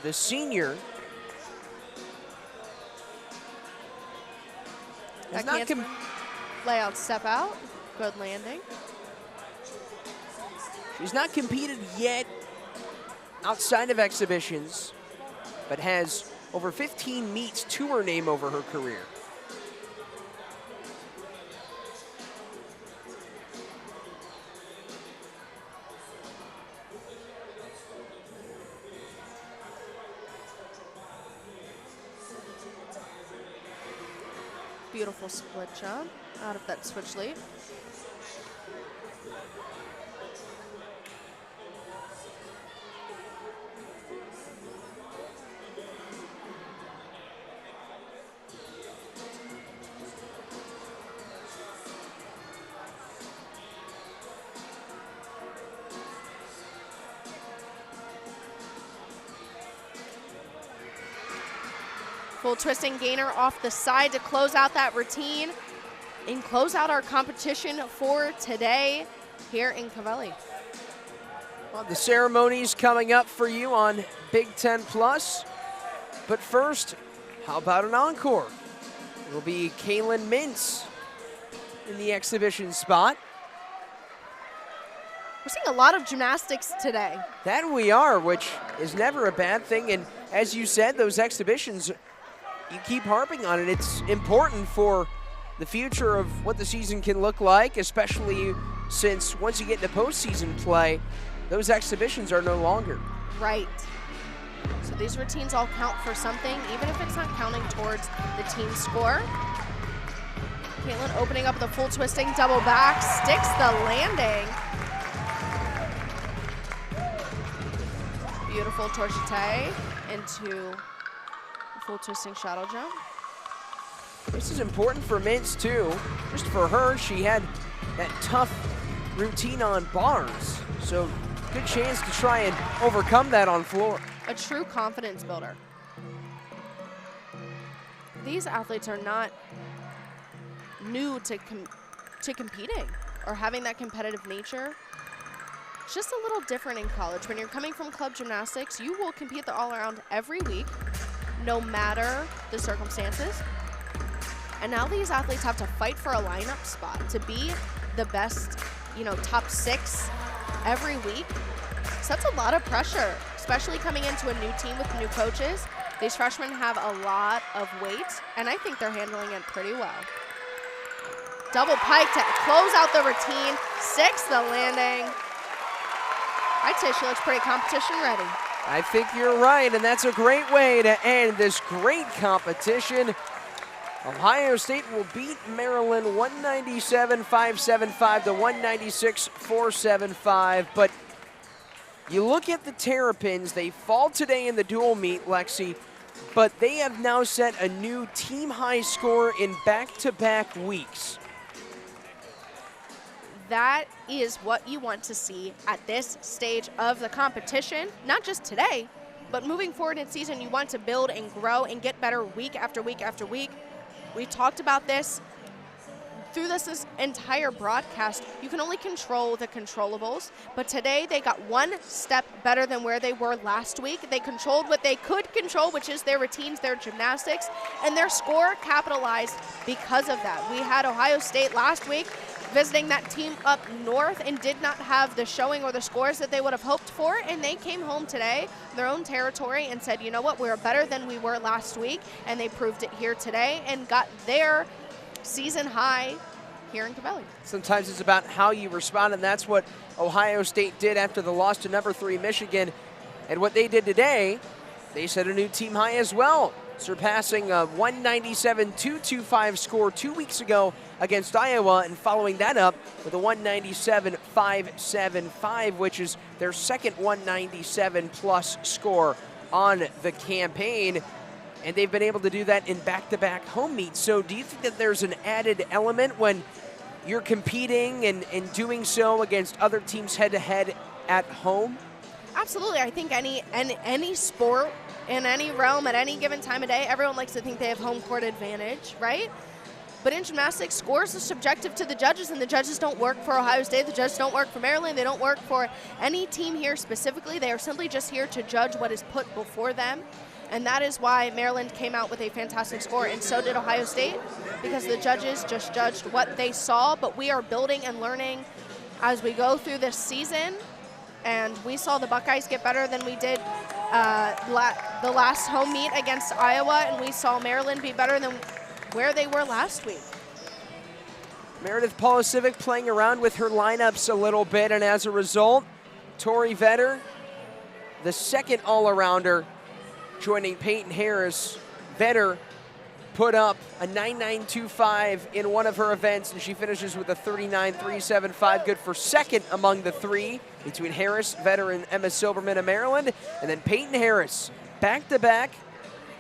The senior has not layout, step out, good landing. She's not competed yet outside of exhibitions, but has over 15 meets to her name over her career. Beautiful split jump out of that switch lead. Full twisting gainer off the side to close out that routine and close out our competition for today here in Covelli. Well, the ceremony's coming up for you on Big Ten Plus. But first, how about an encore? It will be Kaylin Mintz in the exhibition spot. We're seeing a lot of gymnastics today. That we are, which is never a bad thing. And as you said, those exhibitions, you keep harping on it. It's important for the future of what the season can look like, especially since once you get into postseason play, those exhibitions are no longer. Right. So these routines all count for something, even if it's not counting towards the team score. Caitlin opening up the full twisting double back, sticks the landing. Beautiful torchete into full twisting shuttle jump. This is important for Mintz too. Just for her, she had that tough routine on bars. So good chance to try and overcome that on floor. A true confidence builder. These athletes are not new to competing or having that competitive nature. It's just a little different in college. When you're coming from club gymnastics, you will compete the all-around every week, no matter the circumstances. And now these athletes have to fight for a lineup spot to be the best, top 6 every week. So that's a lot of pressure, especially coming into a new team with new coaches. These freshmen have a lot of weight, and I think they're handling it pretty well. Double pike to close out the routine, 6 the landing. I'd say she looks pretty competition ready. I think you're right, and that's a great way to end this great competition. Ohio State will beat Maryland 197-575 to 196-475. But you look at the Terrapins, they fall today in the dual meet, Lexi, but they have now set a new team high score in back-to-back weeks. That is what you want to see at this stage of the competition, not just today, but moving forward in season. You want to build and grow and get better week after week after week. We talked about this through this entire broadcast. You can only control the controllables, but today they got one step better than where they were last week. They controlled what they could control, which is their routines, their gymnastics, and their score capitalized because of that. We had Ohio State last week visiting that team up north and did not have the showing or the scores that they would have hoped for, and they came home today, their own territory, and said, you know what, we're better than we were last week, and they proved it here today and got their season high here in Covelli. Sometimes it's about how you respond, and that's what Ohio State did after the loss to number 3 Michigan. And what they did today, they set a new team high as well, surpassing a 197-225 score 2 weeks ago against Iowa, and following that up with a 197-575, which is their second 197-plus score on the campaign. And they've been able to do that in back-to-back home meets. So do you think that there's an added element when you're competing and doing so against other teams head-to-head at home? Absolutely. I think any sport in any realm at any given time of day, everyone likes to think they have home court advantage, right? But in gymnastics, scores are subjective to the judges, and the judges don't work for Ohio State. The judges don't work for Maryland. They don't work for any team here specifically. They are simply just here to judge what is put before them. And that is why Maryland came out with a fantastic score, and so did Ohio State, because the judges just judged what they saw. But we are building and learning as we go through this season, and we saw the Buckeyes get better than we did the last home meet against Iowa, and we saw Maryland be better than where they were last week. Meredith Pulisiewicz playing around with her lineups a little bit, and as a result, Tori Vetter, the second all-arounder, joining Peyton Harris. Vetter put up a 9.925 in one of her events, and she finishes with a 39.375, good for second among the three between Harris, veteran Emma Silberman of Maryland, and then Peyton Harris, back-to-back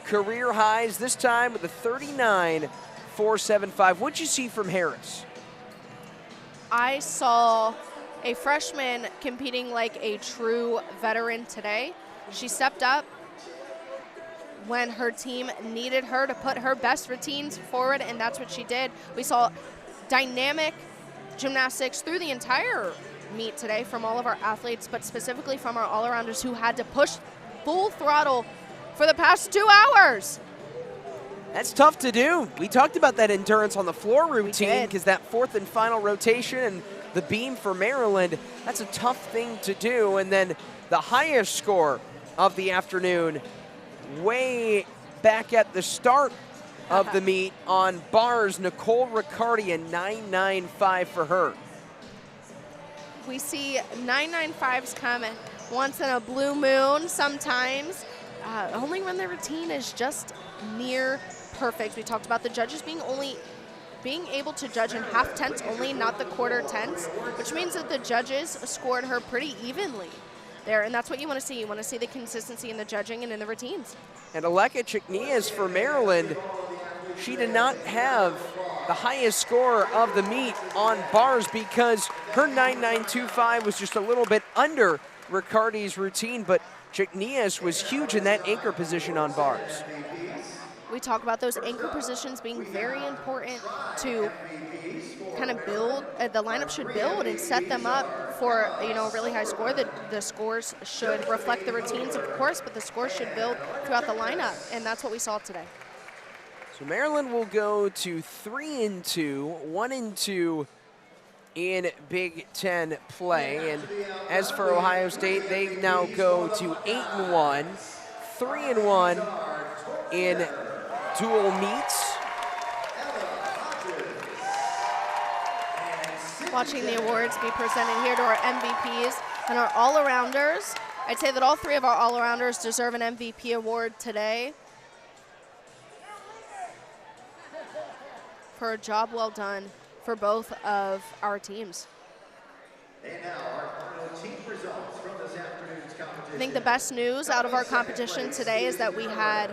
career highs, this time with a 39.475. What'd you see from Harris? I saw a freshman competing like a true veteran today. She stepped up when her team needed her to put her best routines forward, and that's what she did. We saw dynamic gymnastics through the entire meet today from all of our athletes, but specifically from our all-arounders who had to push full throttle for the past 2 hours. That's tough to do. We talked about that endurance on the floor routine, because that fourth and final rotation and the beam for Maryland, that's a tough thing to do. And then the highest score of the afternoon, way back at the start of the meet on bars, Nicole Riccardi, a 9.95 for her. We see 9.95s come once in a blue moon sometimes, only when the routine is just near perfect. We talked about the judges being able to judge in half tenths only, not the quarter tenths, which means that the judges scored her pretty evenly there, and that's what you want to see. You want to see the consistency in the judging and in the routines. And Aleka Chiknias for Maryland, she did not have the highest score of the meet on bars because her 9.925 was just a little bit under Riccardi's routine, but Chiknias was huge in that anchor position on bars. We talk about those anchor positions being very important to kind of build, the lineup should build and set them up for, you know, a really high score. The scores should reflect the routines, of course, but the scores should build throughout the lineup, and that's what we saw today. So Maryland will go to 3-2, 1-2 in Big Ten play. And as for Ohio State, they now go to 8-1, 3-1 in dual meets. Watching the awards be presented here to our MVPs and our all-arounders. I'd say that all three of our all-arounders deserve an MVP award today for a job well done for both of our teams. I think the best news out of our competition today is that we had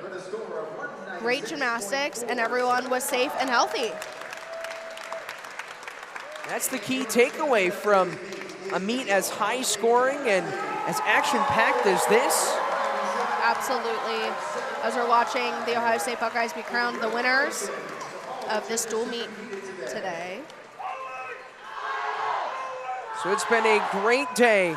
great gymnastics and everyone was safe and healthy. That's the key takeaway from a meet as high scoring and as action-packed as this. Absolutely. As we're watching the Ohio State Buckeyes be crowned the winners of this dual meet today. So it's been a great day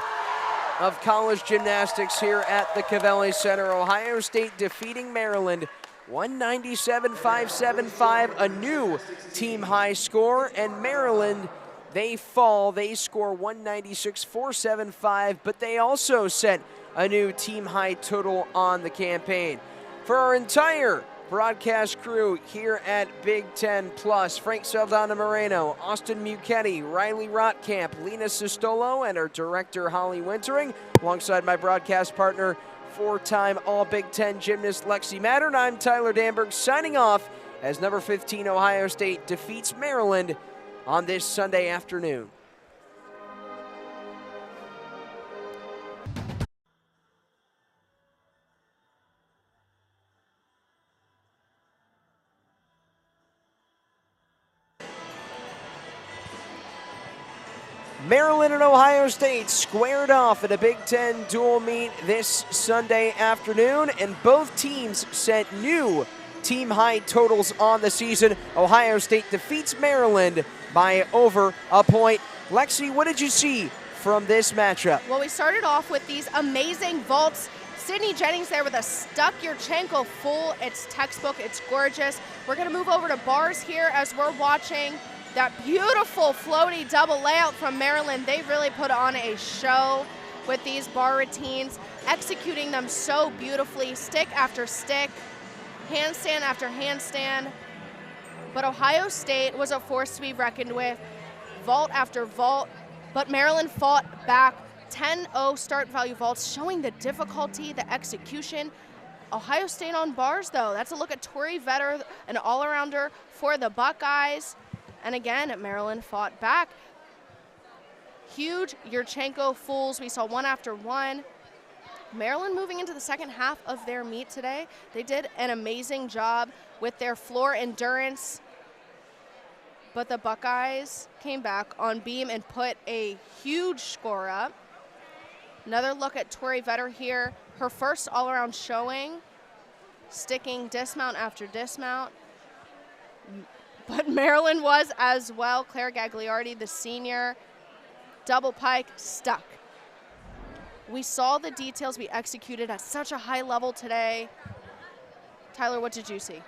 of college gymnastics here at the Covelli Center. Ohio State defeating Maryland 197.575, a new team high score, and Maryland, they fall. They score 196.475, but they also set a new team high total on the campaign. For our entire broadcast crew here at Big Ten Plus, Frank Saldana Moreno, Austin Muchetti, Riley Rotkamp, Lena Sistolo, and our director Holly Wintering, alongside my broadcast partner, four-time All-Big Ten gymnast Lexi Mattern. I'm Tyler Danberg signing off as number 15 Ohio State defeats Maryland on this Sunday afternoon. Maryland and Ohio State squared off at a Big Ten dual meet this Sunday afternoon, and both teams set new team high totals on the season. Ohio State defeats Maryland by over a point. Lexi, what did you see from this matchup? Well, we started off with these amazing vaults. Sydney Jennings there with a stuck Yurchenko full. It's textbook, it's gorgeous. We're gonna move over to bars here as we're watching that beautiful floaty double layout from Maryland. They really put on a show with these bar routines, executing them so beautifully, stick after stick, handstand after handstand. But Ohio State was a force to be reckoned with, vault after vault, but Maryland fought back. 10-0 start value vaults, showing the difficulty, the execution Ohio State on bars, though. That's a look at Tori Vetter, an all-arounder for the Buckeyes. And again, Maryland fought back. Huge Yurchenko fouls. We saw one after one. Maryland moving into the second half of their meet today. They did an amazing job with their floor endurance. But the Buckeyes came back on beam and put a huge score up. Another look at Tori Vetter here. Her first all-around showing, sticking dismount after dismount. But Maryland was as well. Claire Gagliardi, the senior, double pike, stuck. We saw the details. We executed at such a high level today. Tyler, what did you see?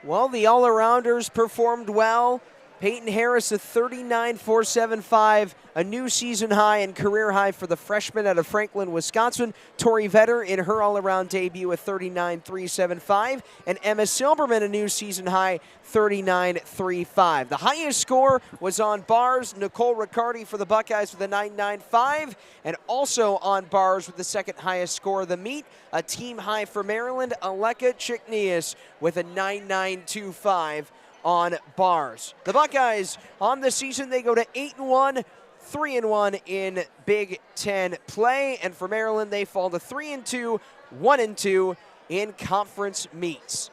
Well, the all-arounders performed well. Peyton Harris, a 39.475, a new season high and career high for the freshman out of Franklin, Wisconsin. Tori Vetter in her all-around debut, a 39.375, and Emma Silberman, a new season high, 39.35. The highest score was on bars. Nicole Riccardi for the Buckeyes with a 9.95, and also on bars with the second highest score of the meet, a team high for Maryland, Aleka Chiknius with a 9.925. on bars. The Buckeyes on the season, they go to 8-1, 3-1 in Big Ten play. And for Maryland, they fall to 3-2, 1-2 in conference meets.